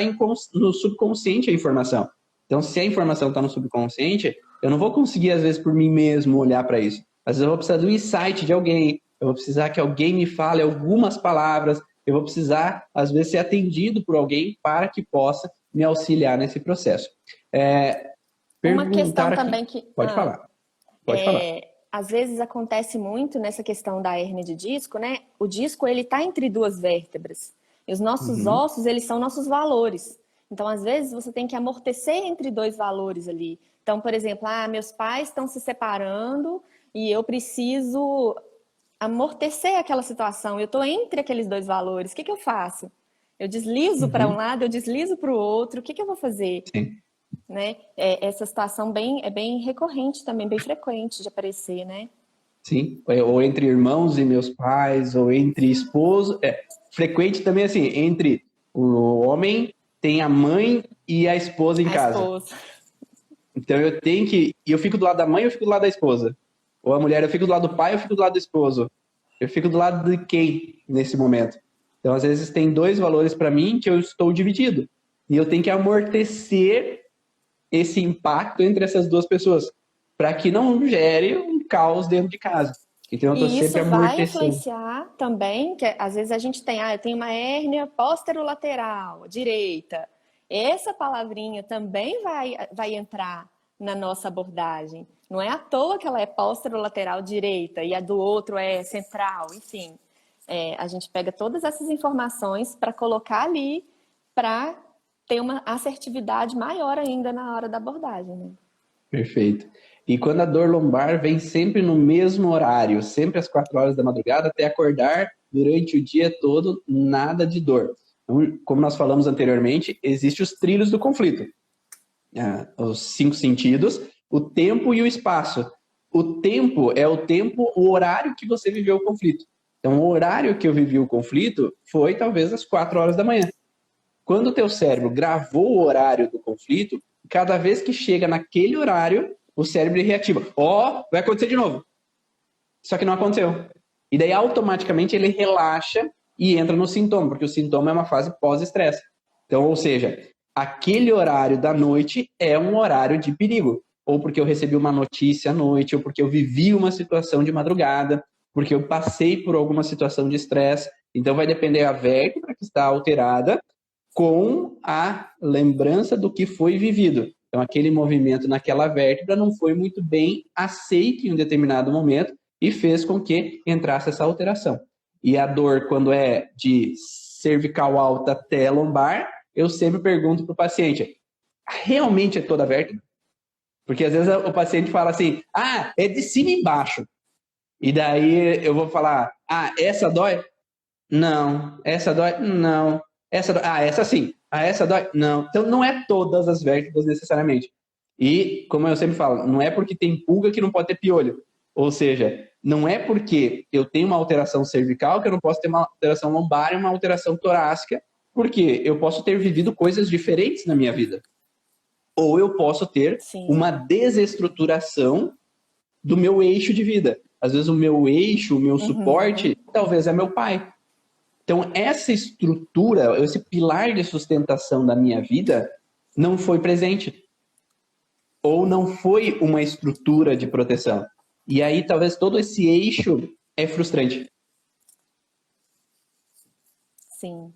no subconsciente a informação. Então, se a informação está no subconsciente, eu não vou conseguir, às vezes, por mim mesmo olhar para isso. Às vezes eu vou precisar do insight de alguém, eu vou precisar que alguém me fale algumas palavras, eu vou precisar, às vezes, ser atendido por alguém para que possa me auxiliar nesse processo. Uma questão também que... Pode falar. Pode falar. Às vezes acontece muito nessa questão da hérnia de disco, né? O disco, ele tá entre 2 vértebras. E os nossos ossos, eles são nossos valores. Então, às vezes, você tem que amortecer entre 2 valores ali. Então, por exemplo, meus pais estão se separando e eu preciso amortecer aquela situação. Eu estou entre aqueles 2 valores. O que eu faço? Eu deslizo para um lado, eu deslizo para o outro. O que eu vou fazer? Sim. Né? Essa situação é bem recorrente também, bem frequente de aparecer, né? Sim, ou entre irmãos e meus pais, ou entre esposo. Frequente também, assim, entre o homem tem a mãe e a esposa em casa. Esposa. Então eu fico do lado da mãe, eu fico do lado da esposa. Ou a mulher, eu fico do lado do pai, eu fico do lado do esposo. Eu fico do lado de quem nesse momento? Então, às vezes, tem 2 valores para mim que eu estou dividido. E eu tenho que amortecer esse impacto entre essas 2 pessoas, para que não gere um caos dentro de casa. Então eu estou E sempre isso vai amortecendo. influenciar também, que às vezes a gente tem, eu tenho uma hérnia posterolateral, direita. Essa palavrinha também vai entrar na nossa abordagem. Não é à toa que ela é posterolateral direita e a do outro é central, enfim. A gente pega todas essas informações para colocar ali para ter uma assertividade maior ainda na hora da abordagem, né? Perfeito. E quando a dor lombar vem sempre no mesmo horário, sempre às 4 horas da madrugada, até acordar durante o dia todo, nada de dor. Então, como nós falamos anteriormente, existem os trilhos do conflito. Os 5 sentidos, o tempo e o espaço. O tempo é o tempo, o horário que você viveu o conflito. Então, o horário que eu vivi o conflito foi talvez às 4 horas da manhã. Quando o teu cérebro gravou o horário do conflito, cada vez que chega naquele horário, o cérebro reativa. Vai acontecer de novo. Só que não aconteceu. E daí, automaticamente, ele relaxa e entra no sintoma, porque o sintoma é uma fase pós-estresse. Então, ou seja, aquele horário da noite é um horário de perigo. Ou porque eu recebi uma notícia à noite, ou porque eu vivi uma situação de madrugada, porque eu passei por alguma situação de estresse. Então, vai depender a vértebra que está alterada com a lembrança do que foi vivido. Então, aquele movimento naquela vértebra não foi muito bem aceito em um determinado momento e fez com que entrasse essa alteração. E a dor, quando é de cervical alta até lombar, eu sempre pergunto para o paciente, realmente é toda a vértebra? Porque às vezes o paciente fala assim, é de cima e embaixo. E daí eu vou falar, essa dói? Não. Essa dói? Não. Essa dói? Essa sim. Essa dói? Não. Então não é todas as vértebras necessariamente. E, como eu sempre falo, não é porque tem pulga que não pode ter piolho. Ou seja, não é porque eu tenho uma alteração cervical que eu não posso ter uma alteração lombar e uma alteração torácica, porque eu posso ter vivido coisas diferentes na minha vida. Ou eu posso ter Sim. uma desestruturação do meu eixo de vida. Às vezes o meu eixo, o meu suporte, talvez é meu pai. Então, essa estrutura, esse pilar de sustentação da minha vida não foi presente. Ou não foi uma estrutura de proteção. E aí, talvez todo esse eixo é frustrante. Sim.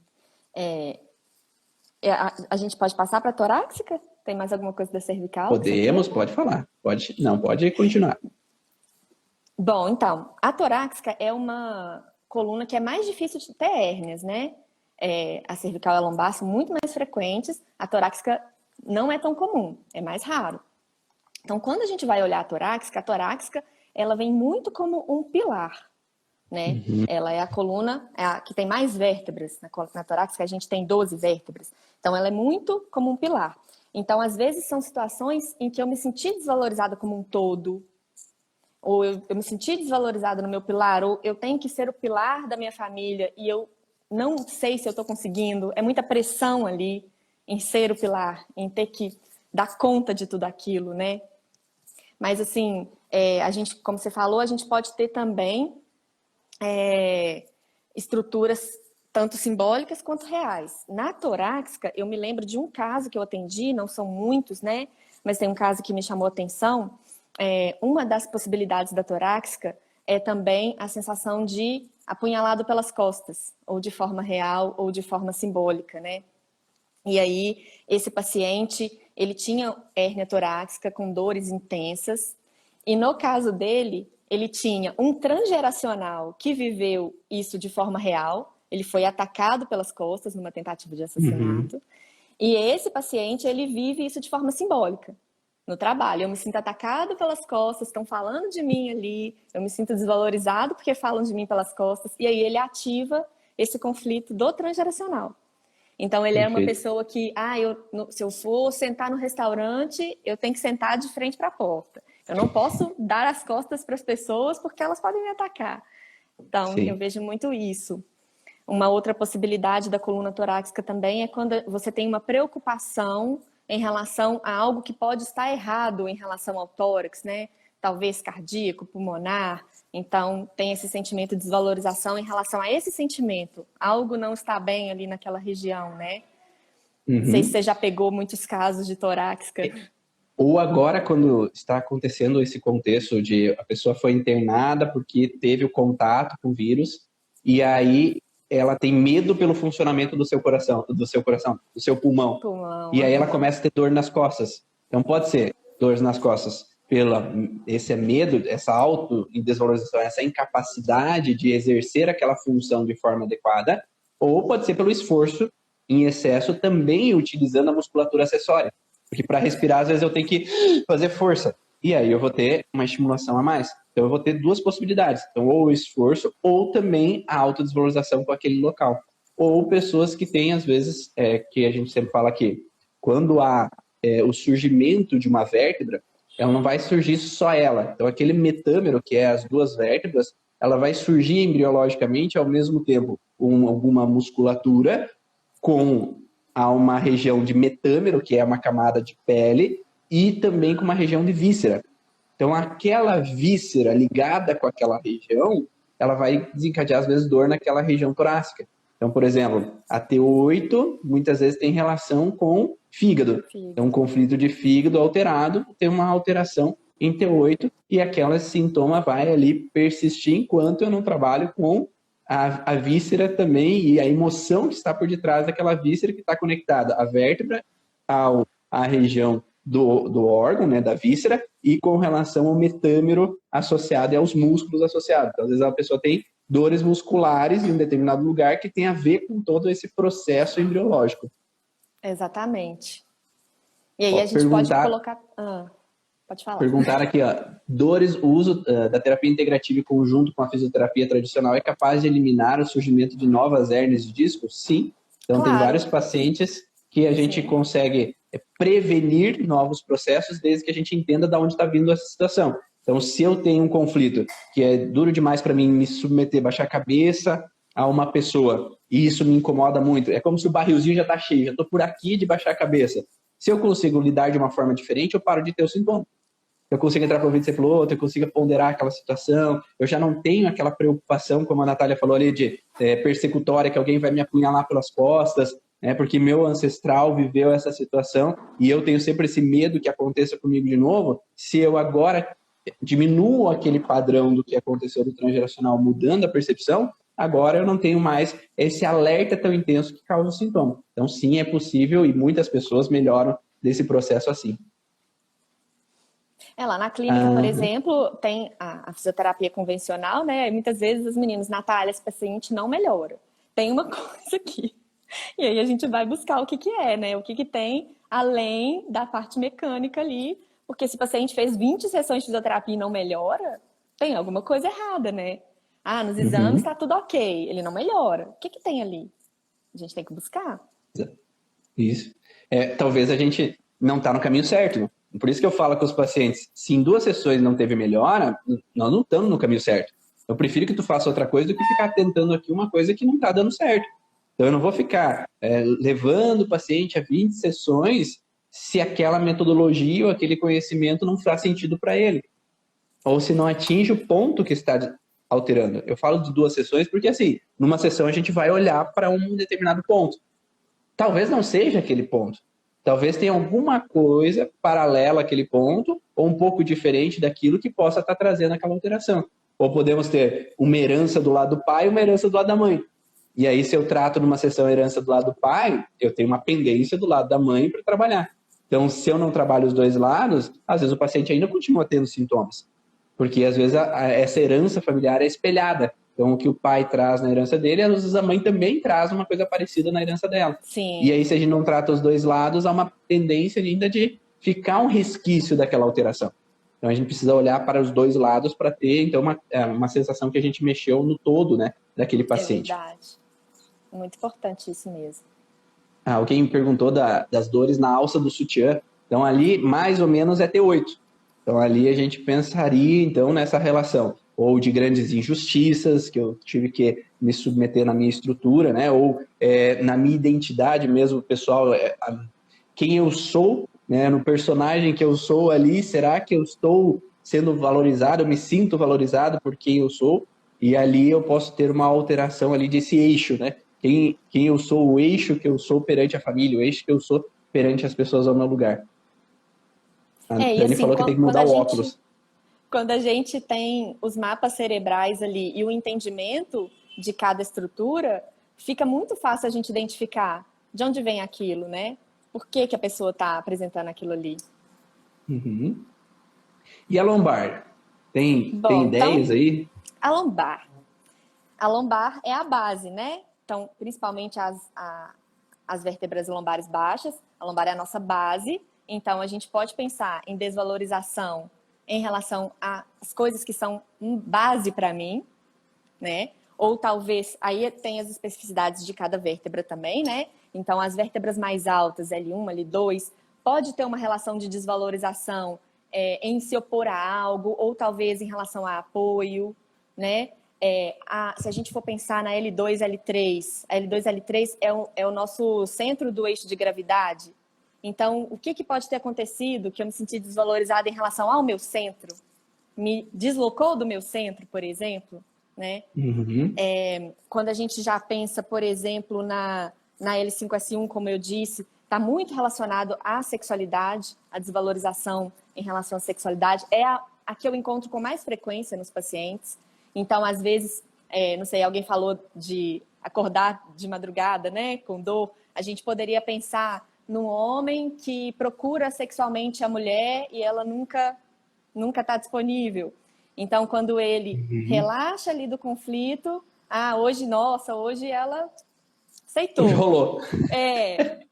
A gente pode passar para a torácica? Tem mais alguma coisa da cervical? Podemos, pode falar. Pode continuar. Bom, então, a torácica é uma coluna que é mais difícil de ter hérnias, né? A cervical e a lombar são muito mais frequentes, a torácica não é tão comum, é mais raro. Então, quando a gente vai olhar a torácica, ela vem muito como um pilar, né? Ela é a coluna que tem mais vértebras. Na torácica a gente tem 12 vértebras. Então, ela é muito como um pilar. Então, às vezes, são situações em que eu me senti desvalorizada como um todo, ou eu me senti desvalorizada no meu pilar, ou eu tenho que ser o pilar da minha família e eu não sei se eu estou conseguindo. É muita pressão ali em ser o pilar, em ter que dar conta de tudo aquilo, né? Mas, assim, a gente, como você falou, a gente pode ter também estruturas tanto simbólicas quanto reais. Na torácica, eu me lembro de um caso que eu atendi, não são muitos, né? Mas tem um caso que me chamou a atenção. Uma das possibilidades da torácica é também a sensação de apunhalado pelas costas, ou de forma real, ou de forma simbólica, né? E aí, esse paciente, ele tinha hérnia torácica com dores intensas, e no caso dele, ele tinha um transgeracional que viveu isso de forma real, ele foi atacado pelas costas numa tentativa de assassinato, e esse paciente, ele vive isso de forma simbólica no trabalho. Eu me sinto atacado pelas costas, estão falando de mim ali, eu me sinto desvalorizado porque falam de mim pelas costas, e aí ele ativa esse conflito do transgeracional. Então, ele é uma pessoa que, se eu for sentar no restaurante, eu tenho que sentar de frente para a porta. Eu não posso dar as costas para as pessoas porque elas podem me atacar. Então, eu vejo muito isso. Uma outra possibilidade da coluna torácica também é quando você tem uma preocupação em relação a algo que pode estar errado em relação ao tórax, né? Talvez cardíaco, pulmonar. Então, tem esse sentimento de desvalorização em relação a esse sentimento. Algo não está bem ali naquela região, né? Não sei se você já pegou muitos casos de torácica. Ou agora, quando está acontecendo esse contexto de a pessoa foi internada porque teve o contato com o vírus, e aí ela tem medo pelo funcionamento do seu pulmão. Pulmão, E aí ela começa a ter dor nas costas. Então pode ser dor nas costas pela esse medo, essa autodesvalorização, essa incapacidade de exercer aquela função de forma adequada, ou pode ser pelo esforço em excesso, também utilizando a musculatura acessória. Porque para respirar, às vezes eu tenho que fazer força. E aí eu vou ter uma estimulação a mais. Então eu vou ter duas possibilidades. Então, ou o esforço, ou também a autodesvalorização com aquele local. Ou pessoas que têm, às vezes, que a gente sempre fala aqui, quando há o surgimento de uma vértebra, ela não vai surgir só ela. Então, aquele metâmero, que é as duas vértebras, ela vai surgir embriologicamente ao mesmo tempo com alguma musculatura, com uma região de metâmero, que é uma camada de pele, e também com uma região de víscera. Então, aquela víscera ligada com aquela região, ela vai desencadear, às vezes, dor naquela região torácica. Então, por exemplo, a T8 muitas vezes tem relação com fígado. Então, um conflito de fígado alterado tem uma alteração em T8 e aquele sintoma vai ali persistir enquanto eu não trabalho com a víscera também e a emoção que está por detrás daquela víscera que está conectada à vértebra, à região do órgão, né, da víscera, e com relação ao metâmero associado e aos músculos associados. Então, às vezes a pessoa tem dores musculares em um determinado lugar que tem a ver com todo esse processo embriológico. Exatamente. E aí a gente pode colocar... pode falar. Perguntar aqui, dores, o uso da terapia integrativa em conjunto com a fisioterapia tradicional é capaz de eliminar o surgimento de novas hérnias de disco? Sim. Então, claro. Tem vários pacientes que a gente consegue prevenir novos processos desde que a gente entenda de onde está vindo essa situação. Então, se eu tenho um conflito que é duro demais para mim me submeter, baixar a cabeça a uma pessoa, e isso me incomoda muito, é como se o barrilzinho já está cheio, já estou por aqui de baixar a cabeça. Se eu consigo lidar de uma forma diferente, eu paro de ter o sintoma. Eu consigo entrar para o ouvido e falar outro, eu consigo ponderar aquela situação, eu já não tenho aquela preocupação, como a Natália falou ali, de persecutória, que alguém vai me apunhalar pelas costas, porque meu ancestral viveu essa situação e eu tenho sempre esse medo que aconteça comigo de novo. Se eu agora diminuo aquele padrão do que aconteceu do transgeracional, mudando a percepção, agora eu não tenho mais esse alerta tão intenso que causa o sintoma. Então, sim, é possível e muitas pessoas melhoram desse processo assim. Lá na clínica, por exemplo, tem a fisioterapia convencional, né? E muitas vezes os meninos, Natália, esse paciente não melhora. Tem uma coisa aqui. E aí a gente vai buscar o que é, né? O que tem além da parte mecânica ali. Porque se o paciente fez 20 sessões de fisioterapia e não melhora, tem alguma coisa errada, né? Nos exames tá tudo ok, ele não melhora. O que tem ali? A gente tem que buscar. Isso. Talvez a gente não tá no caminho certo, né? Por isso que eu falo com os pacientes, se em 2 sessões não teve melhora, nós não estamos no caminho certo. Eu prefiro que tu faça outra coisa do que ficar tentando aqui uma coisa que não está dando certo. Então eu não vou ficar levando o paciente a 20 sessões se aquela metodologia ou aquele conhecimento não faz sentido para ele. Ou se não atinge o ponto que está alterando. Eu falo de 2 sessões porque, assim, numa sessão a gente vai olhar para um determinado ponto. Talvez não seja aquele ponto. Talvez tenha alguma coisa paralela àquele ponto ou um pouco diferente daquilo que possa estar trazendo aquela alteração. Ou podemos ter uma herança do lado do pai e uma herança do lado da mãe. E aí, se eu trato numa sessão herança do lado do pai, eu tenho uma pendência do lado da mãe para trabalhar. Então, se eu não trabalho os 2 lados, às vezes o paciente ainda continua tendo sintomas. Porque, às vezes, essa herança familiar é espelhada. Então, o que o pai traz na herança dele, às vezes a mãe também traz uma coisa parecida na herança dela. Sim. E aí, se a gente não trata os 2 lados, há uma tendência ainda de ficar um resquício daquela alteração. Então, a gente precisa olhar para os 2 lados para ter, então, uma sensação que a gente mexeu no todo, né, daquele paciente. É verdade. Muito importante isso mesmo. Alguém me perguntou das dores na alça do sutiã. Então, ali, mais ou menos, é T8. Então, ali a gente pensaria, então, nessa relação. Ou de grandes injustiças, que eu tive que me submeter na minha estrutura, né? Ou na minha identidade mesmo, pessoal, quem eu sou, né? No personagem que eu sou ali, será que eu estou sendo valorizado, eu me sinto valorizado por quem eu sou? E ali eu posso ter uma alteração ali desse eixo, né? Quem eu sou, o eixo que eu sou perante a família, o eixo que eu sou perante as pessoas ao meu lugar. A E Tânia assim, falou que tem que mudar o óculos. quando a gente tem os mapas cerebrais ali e o entendimento de cada estrutura, fica muito fácil a gente identificar de onde vem aquilo, né? Por que que a pessoa está apresentando aquilo ali. Uhum. E a lombar? Tem Bom, então, ideias aí? a lombar. A lombar é a base, né? Então, principalmente as vértebras lombares baixas. A lombar é a nossa base. Então, a gente pode pensar em desvalorização em relação às coisas que são base para mim, né? Ou talvez, aí tem as especificidades de cada vértebra também, né? Então, as vértebras mais altas, L1, L2, pode ter uma relação de desvalorização em se opor a algo, ou talvez em relação a apoio, né? Se a gente for pensar na L2, L3, a L2, L3 é o nosso centro do eixo de gravidade. Então, o que pode ter acontecido que eu me senti desvalorizada em relação ao meu centro? Me deslocou do meu centro, por exemplo, né? Uhum. Quando a gente já pensa, por exemplo, na L5S1, como eu disse, está muito relacionado à sexualidade, à desvalorização em relação à sexualidade. É a que eu encontro com mais frequência nos pacientes. Então, às vezes, não sei, alguém falou de acordar de madrugada, né, com dor. A gente poderia pensar num homem que procura sexualmente a mulher e ela nunca está disponível. Então, quando ele relaxa ali do conflito, hoje ela aceitou. Hoje rolou.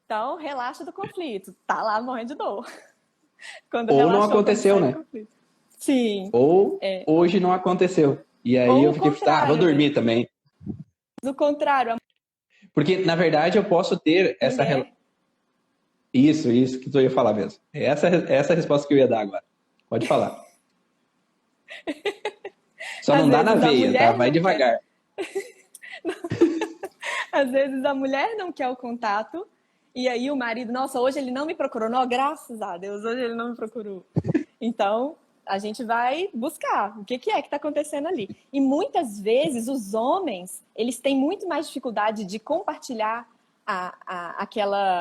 Então relaxa do conflito. Tá lá morrendo de dor. Quando Ou não aconteceu, né? Sim. Ou hoje não aconteceu. E aí Ou eu fiquei, vou dormir, né? Também. Do contrário. Porque, na verdade, eu posso ter essa relação. Isso que tu ia falar mesmo. Essa a resposta que eu ia dar agora. Pode falar. Só não dá na veia, tá? Vai devagar. Às vezes a mulher não quer o contato e aí o marido, nossa, hoje ele não me procurou. Não, graças a Deus, hoje ele não me procurou. Então, a gente vai buscar o que é que está acontecendo ali. E muitas vezes os homens, eles têm muito mais dificuldade de compartilhar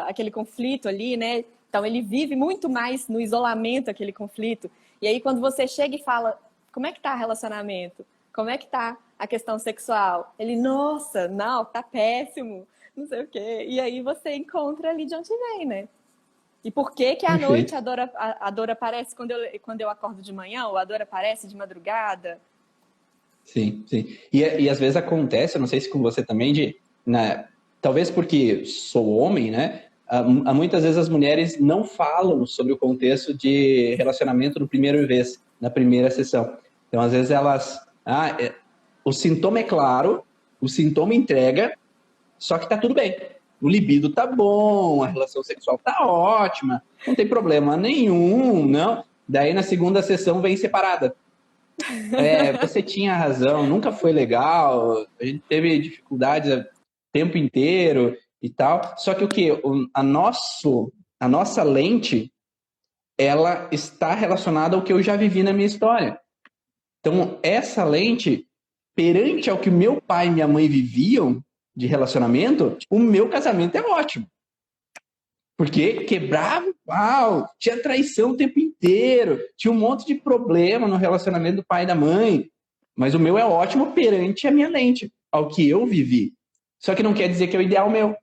aquele conflito ali, né? Então, ele vive muito mais no isolamento aquele conflito. E aí, quando você chega e fala, como é que tá o relacionamento? Como é que tá a questão sexual? Ele, nossa, não, tá péssimo, não sei o quê. E aí você encontra ali de onde vem, né? E por que à noite a dor aparece quando eu acordo de manhã, ou a dor aparece de madrugada? Sim. E às vezes acontece, eu não sei se com você também, talvez porque sou homem, né? Muitas vezes as mulheres não falam sobre o contexto de relacionamento na primeira sessão. Então, às vezes elas... o sintoma é claro, o sintoma entrega, só que tá tudo bem. O libido tá bom, a relação sexual tá ótima, não tem problema nenhum, não. Daí, na segunda sessão, vem separada. Você tinha razão, nunca foi legal, a gente teve dificuldades o tempo inteiro e tal. Só que o quê? A nossa lente, ela está relacionada ao que eu já vivi na minha história. Então, essa lente, perante ao que meu pai e minha mãe viviam de relacionamento, o meu casamento é ótimo. Porque quebrava o pau, tinha traição o tempo inteiro, tinha um monte de problema no relacionamento do pai e da mãe. Mas o meu é ótimo perante a minha lente, ao que eu vivi. Só que não quer dizer que é o ideal meu.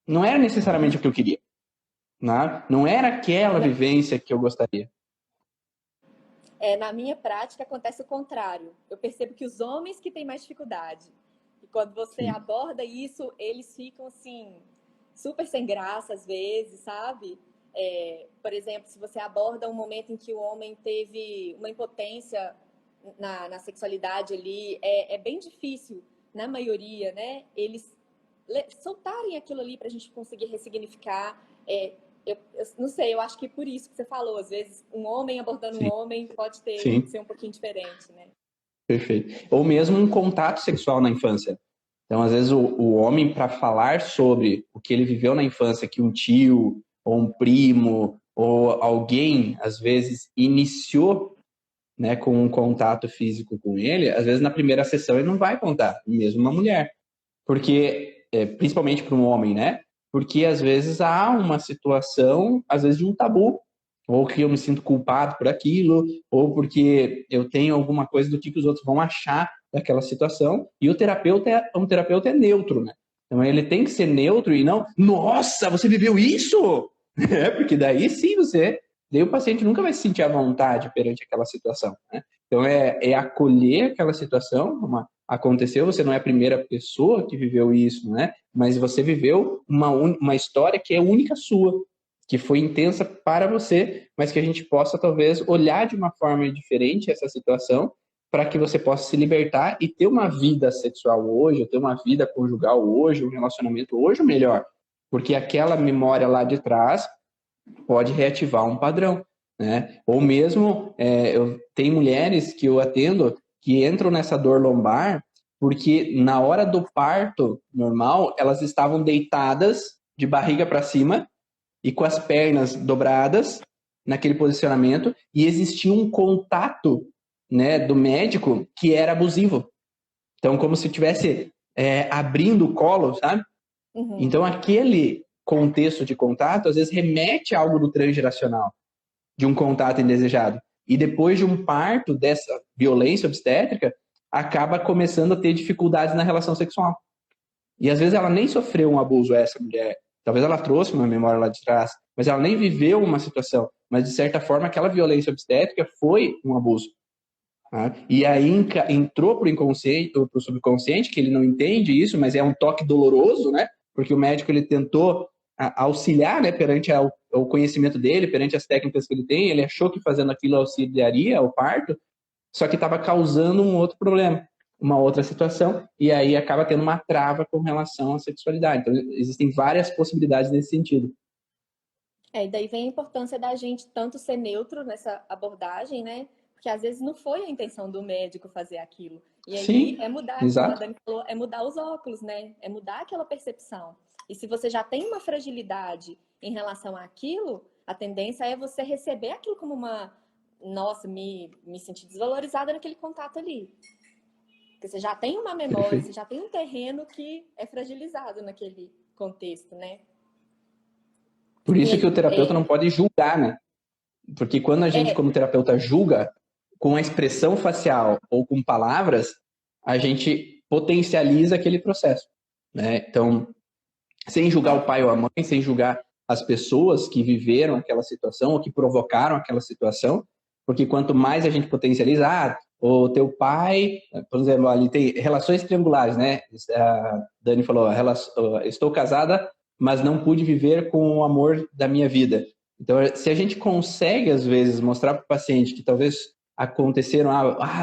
Não era necessariamente o que eu queria. Não era aquela vivência que eu gostaria. Na minha prática acontece o contrário. Eu percebo que os homens que têm mais dificuldade. E quando você aborda isso, eles ficam assim, super sem graça às vezes, sabe? Por exemplo, se você aborda um momento em que o homem teve uma impotência na sexualidade ali, é bem difícil, na maioria, né? Eles soltarem aquilo ali para a gente conseguir ressignificar. Eu não sei, eu acho que por isso que você falou, às vezes um homem abordando um homem pode ser um pouquinho diferente, né? Perfeito. Ou mesmo um contato sexual na infância. Então, às vezes, o homem, para falar sobre o que ele viveu na infância, que um tio, ou um primo, ou alguém, às vezes, iniciou, né, com um contato físico com ele, às vezes, na primeira sessão, ele não vai contar, mesmo uma mulher. Porque, principalmente para um homem, né? Porque, às vezes, há uma situação, às vezes, de um tabu, ou que eu me sinto culpado por aquilo, ou porque eu tenho alguma coisa do que os outros vão achar daquela situação. E o terapeuta um terapeuta é neutro, né? Então ele tem que ser neutro e não, nossa, você viveu isso? Porque daí sim daí o paciente nunca vai se sentir à vontade perante aquela situação, né? Então é acolher aquela situação, aconteceu, você não é a primeira pessoa que viveu isso, né? Mas você viveu uma história que é única sua, que foi intensa para você, mas que a gente possa talvez olhar de uma forma diferente essa situação para que você possa se libertar e ter uma vida sexual hoje, ter uma vida conjugal hoje, um relacionamento hoje melhor, porque aquela memória lá de trás pode reativar um padrão, né? Ou mesmo, tem mulheres que eu atendo que entram nessa dor lombar porque na hora do parto normal, elas estavam deitadas de barriga para cima e com as pernas dobradas naquele posicionamento e existia um contato, né, do médico que era abusivo. Então, como se estivesse abrindo o colo, sabe? Uhum. Então, aquele contexto de contato, às vezes, remete a algo do transgeracional, de um contato indesejado. E depois de um parto dessa violência obstétrica, acaba começando a ter dificuldades na relação sexual. E às vezes ela nem sofreu um abuso, essa mulher. Talvez ela trouxe uma memória lá de trás, mas ela nem viveu uma situação. Mas, de certa forma, aquela violência obstétrica foi um abuso. Tá? E aí entrou para o inconsciente, para o subconsciente, que ele não entende isso, mas é um toque doloroso, né? Porque o médico ele tentou auxiliar, né, perante o conhecimento dele, perante as técnicas que ele tem, ele achou que fazendo aquilo auxiliaria ao parto, só que estava causando um outro problema, uma outra situação, e aí acaba tendo uma trava com relação à sexualidade. Então, existem várias possibilidades nesse sentido. E daí vem a importância da gente tanto ser neutro nessa abordagem, né? Porque às vezes não foi a intenção do médico fazer aquilo. E aí Sim, é mudar, como a exato. Dani falou, é mudar os óculos, né? É mudar aquela percepção. E se você já tem uma fragilidade em relação àquilo, a tendência é você receber aquilo como uma. Nossa, me senti desvalorizada naquele contato ali. Porque você já tem uma memória, você Perfeito. já tem um terreno que é fragilizado naquele contexto, né? Por E isso que o aí, terapeuta não pode julgar, né? Porque quando a gente, como terapeuta, julga com a expressão facial ou com palavras, a gente potencializa aquele processo, né? Então, sem julgar o pai ou a mãe, sem julgar as pessoas que viveram aquela situação ou que provocaram aquela situação, porque quanto mais a gente potencializa, o teu pai, por exemplo, ali tem relações triangulares, né? A Dani falou, estou casada, mas não pude viver com o amor da minha vida. Então, se a gente consegue, às vezes, mostrar para o paciente que talvez aconteceram,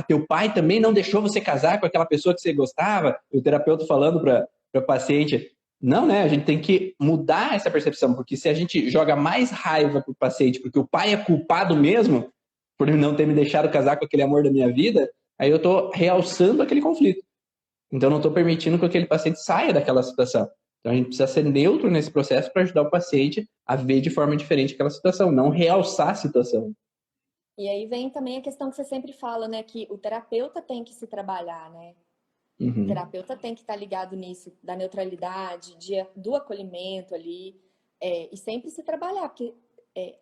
teu pai também não deixou você casar com aquela pessoa que você gostava, o terapeuta falando para o paciente, não, né? A gente tem que mudar essa percepção, porque se a gente joga mais raiva pro paciente, porque o pai é culpado mesmo por não ter me deixado casar com aquele amor da minha vida, aí eu tô realçando aquele conflito. Então não estou permitindo que aquele paciente saia daquela situação. Então a gente precisa ser neutro nesse processo para ajudar o paciente a ver de forma diferente aquela situação, não realçar a situação. E aí vem também a questão que você sempre fala, né? Que o terapeuta tem que se trabalhar, né? O Uhum. terapeuta tem que estar ligado nisso, da neutralidade, do acolhimento ali, e sempre se trabalhar, porque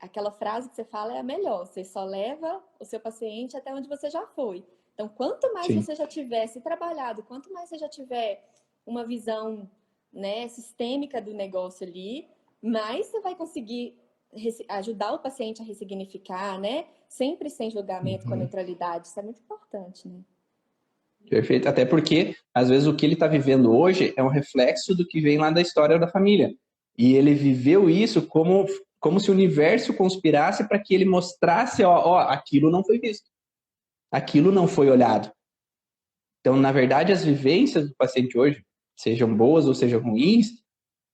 aquela frase que você fala é a melhor, você só leva o seu paciente até onde você já foi. Então, quanto mais Sim. você já tiver se trabalhado, quanto mais você já tiver uma visão, né, sistêmica do negócio ali, mais você vai conseguir ajudar o paciente a ressignificar, né? Sempre sem julgamento, com a Uhum. neutralidade. Isso é muito importante, né? Perfeito. Até porque, às vezes, o que ele está vivendo hoje é um reflexo do que vem lá da história da família. E ele viveu isso como se o universo conspirasse para que ele mostrasse, aquilo não foi visto. Aquilo não foi olhado. Então, na verdade, as vivências do paciente hoje, sejam boas ou sejam ruins,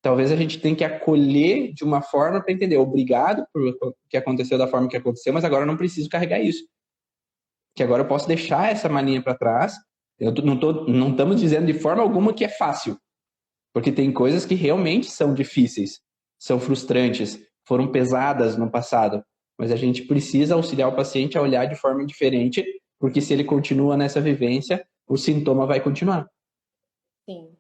talvez a gente tenha que acolher de uma forma para entender. Obrigado por o que aconteceu da forma que aconteceu, mas agora eu não preciso carregar isso. Que agora eu posso deixar essa mania para trás. Não estamos dizendo de forma alguma que é fácil, porque tem coisas que realmente são difíceis, são frustrantes, foram pesadas no passado, mas a gente precisa auxiliar o paciente a olhar de forma diferente, porque se ele continua nessa vivência, o sintoma vai continuar. Sim.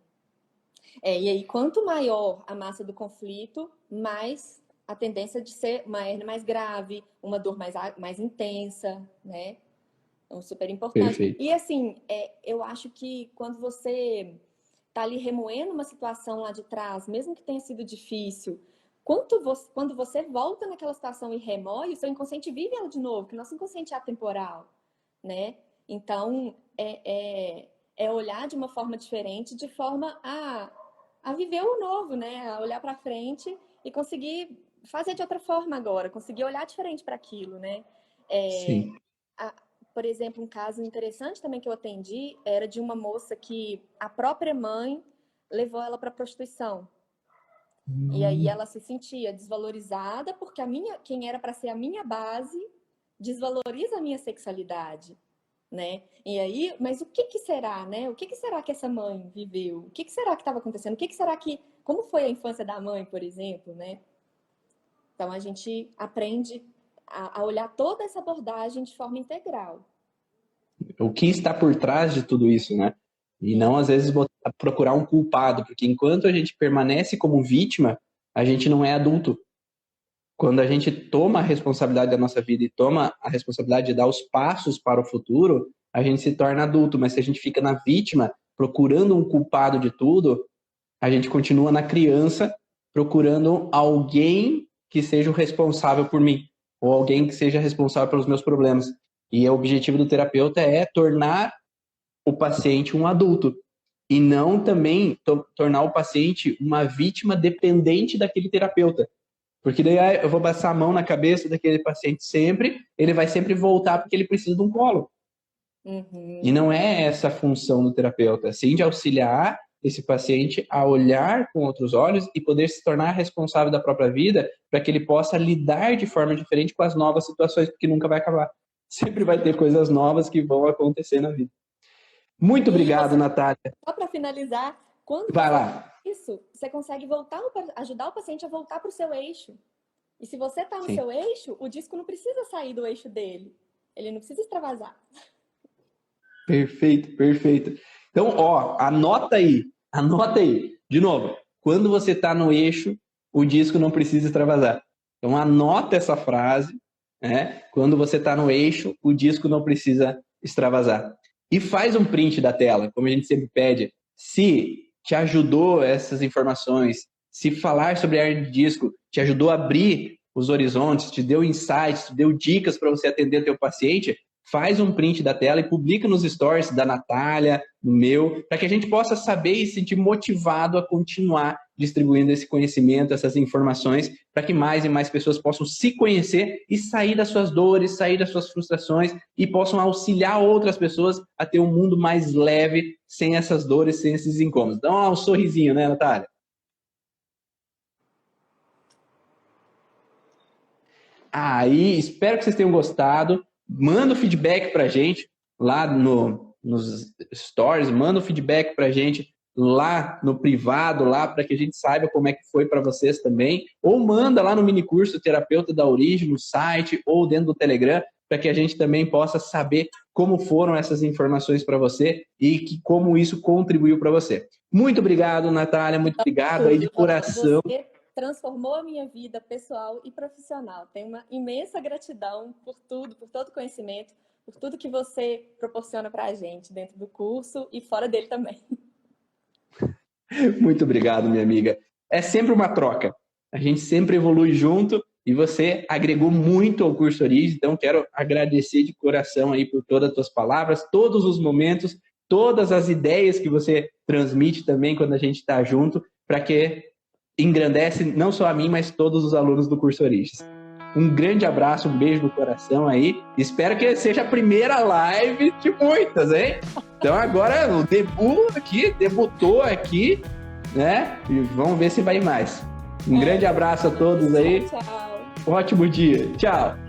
E aí, quanto maior a massa do conflito, mais a tendência de ser uma hérnia mais grave, uma dor mais intensa, né? Então, super importante. Perfeito. E assim, eu acho que quando você tá ali remoendo uma situação lá de trás, mesmo que tenha sido difícil, quando você volta naquela situação e remoe, o seu inconsciente vive ela de novo, que o nosso inconsciente é atemporal, né? Então, é olhar de uma forma diferente, de forma a viver o novo, né? A olhar para frente e conseguir fazer de outra forma agora, conseguir olhar diferente para aquilo, né? Sim. Por exemplo, um caso interessante também que eu atendi era de uma moça que a própria mãe levou ela para prostituição. E aí ela se sentia desvalorizada porque quem era para ser a minha base desvaloriza a minha sexualidade, né? E aí, mas o que será, né? O que será que essa mãe viveu? O que será que estava acontecendo? Como foi a infância da mãe, por exemplo, né? Então a gente aprende a olhar toda essa abordagem de forma integral. O que está por trás de tudo isso, né? E não, às vezes, procurar um culpado, porque enquanto a gente permanece como vítima, a gente não é adulto. Quando a gente toma a responsabilidade da nossa vida e toma a responsabilidade de dar os passos para o futuro, a gente se torna adulto. Mas se a gente fica na vítima, procurando um culpado de tudo, a gente continua na criança, procurando alguém que seja o responsável por mim, ou alguém que seja responsável pelos meus problemas. E o objetivo do terapeuta é tornar o paciente um adulto, e não também tornar o paciente uma vítima dependente daquele terapeuta. Porque daí eu vou passar a mão na cabeça daquele paciente sempre, ele vai sempre voltar porque ele precisa de um colo. Uhum. E não é essa a função do terapeuta, sim de auxiliar esse paciente a olhar com outros olhos e poder se tornar responsável da própria vida para que ele possa lidar de forma diferente com as novas situações, porque nunca vai acabar. Sempre vai ter coisas novas que vão acontecer na vida. Muito obrigado, Natália. Só para finalizar, quando vai você lá. faz isso, você consegue ajudar o paciente a voltar para o seu eixo. E se você está no seu eixo, o disco não precisa sair do eixo dele. Ele não precisa extravasar. Perfeito, perfeito. Então, anota aí. De novo, quando você está no eixo, o disco não precisa extravasar. Então, anota essa frase, né? Quando você está no eixo, o disco não precisa extravasar. E faz um print da tela, como a gente sempre pede. Se te ajudou essas informações, se falar sobre a hernia de disco te ajudou a abrir os horizontes, te deu insights, te deu dicas para você atender teu paciente, faz um print da tela e publica nos stories da Natália, no meu, para que a gente possa saber e se sentir motivado a continuar distribuindo esse conhecimento, essas informações, para que mais e mais pessoas possam se conhecer e sair das suas dores, sair das suas frustrações e possam auxiliar outras pessoas a ter um mundo mais leve, sem essas dores, sem esses incômodos. Dá um sorrisinho, né, Natália? Aí, espero que vocês tenham gostado. Manda o feedback pra gente lá nos stories, manda o feedback pra gente lá no privado, lá para que a gente saiba como é que foi para vocês também, ou manda lá no minicurso Terapeuta da Origem, no site ou dentro do Telegram, para que a gente também possa saber como foram essas informações para você e como isso contribuiu para você. Muito obrigado, Natália, muito obrigado aí de coração. Você transformou a minha vida pessoal e profissional. Tenho uma imensa gratidão por tudo, por todo o conhecimento, por tudo que você proporciona para a gente dentro do curso e fora dele também. Muito obrigado, minha amiga. É sempre uma troca. A gente sempre evolui junto e você agregou muito ao curso Origem, então quero agradecer de coração aí por todas as tuas palavras, todos os momentos, todas as ideias que você transmite também quando a gente está junto, para que engrandece não só a mim, mas todos os alunos do curso Origens. Um grande abraço, um beijo no coração aí. Espero que seja a primeira live de muitas, hein? Então agora o debutou aqui, né? E vamos ver se vai mais. Um grande abraço a todos aí. Tchau. Um ótimo dia. Tchau.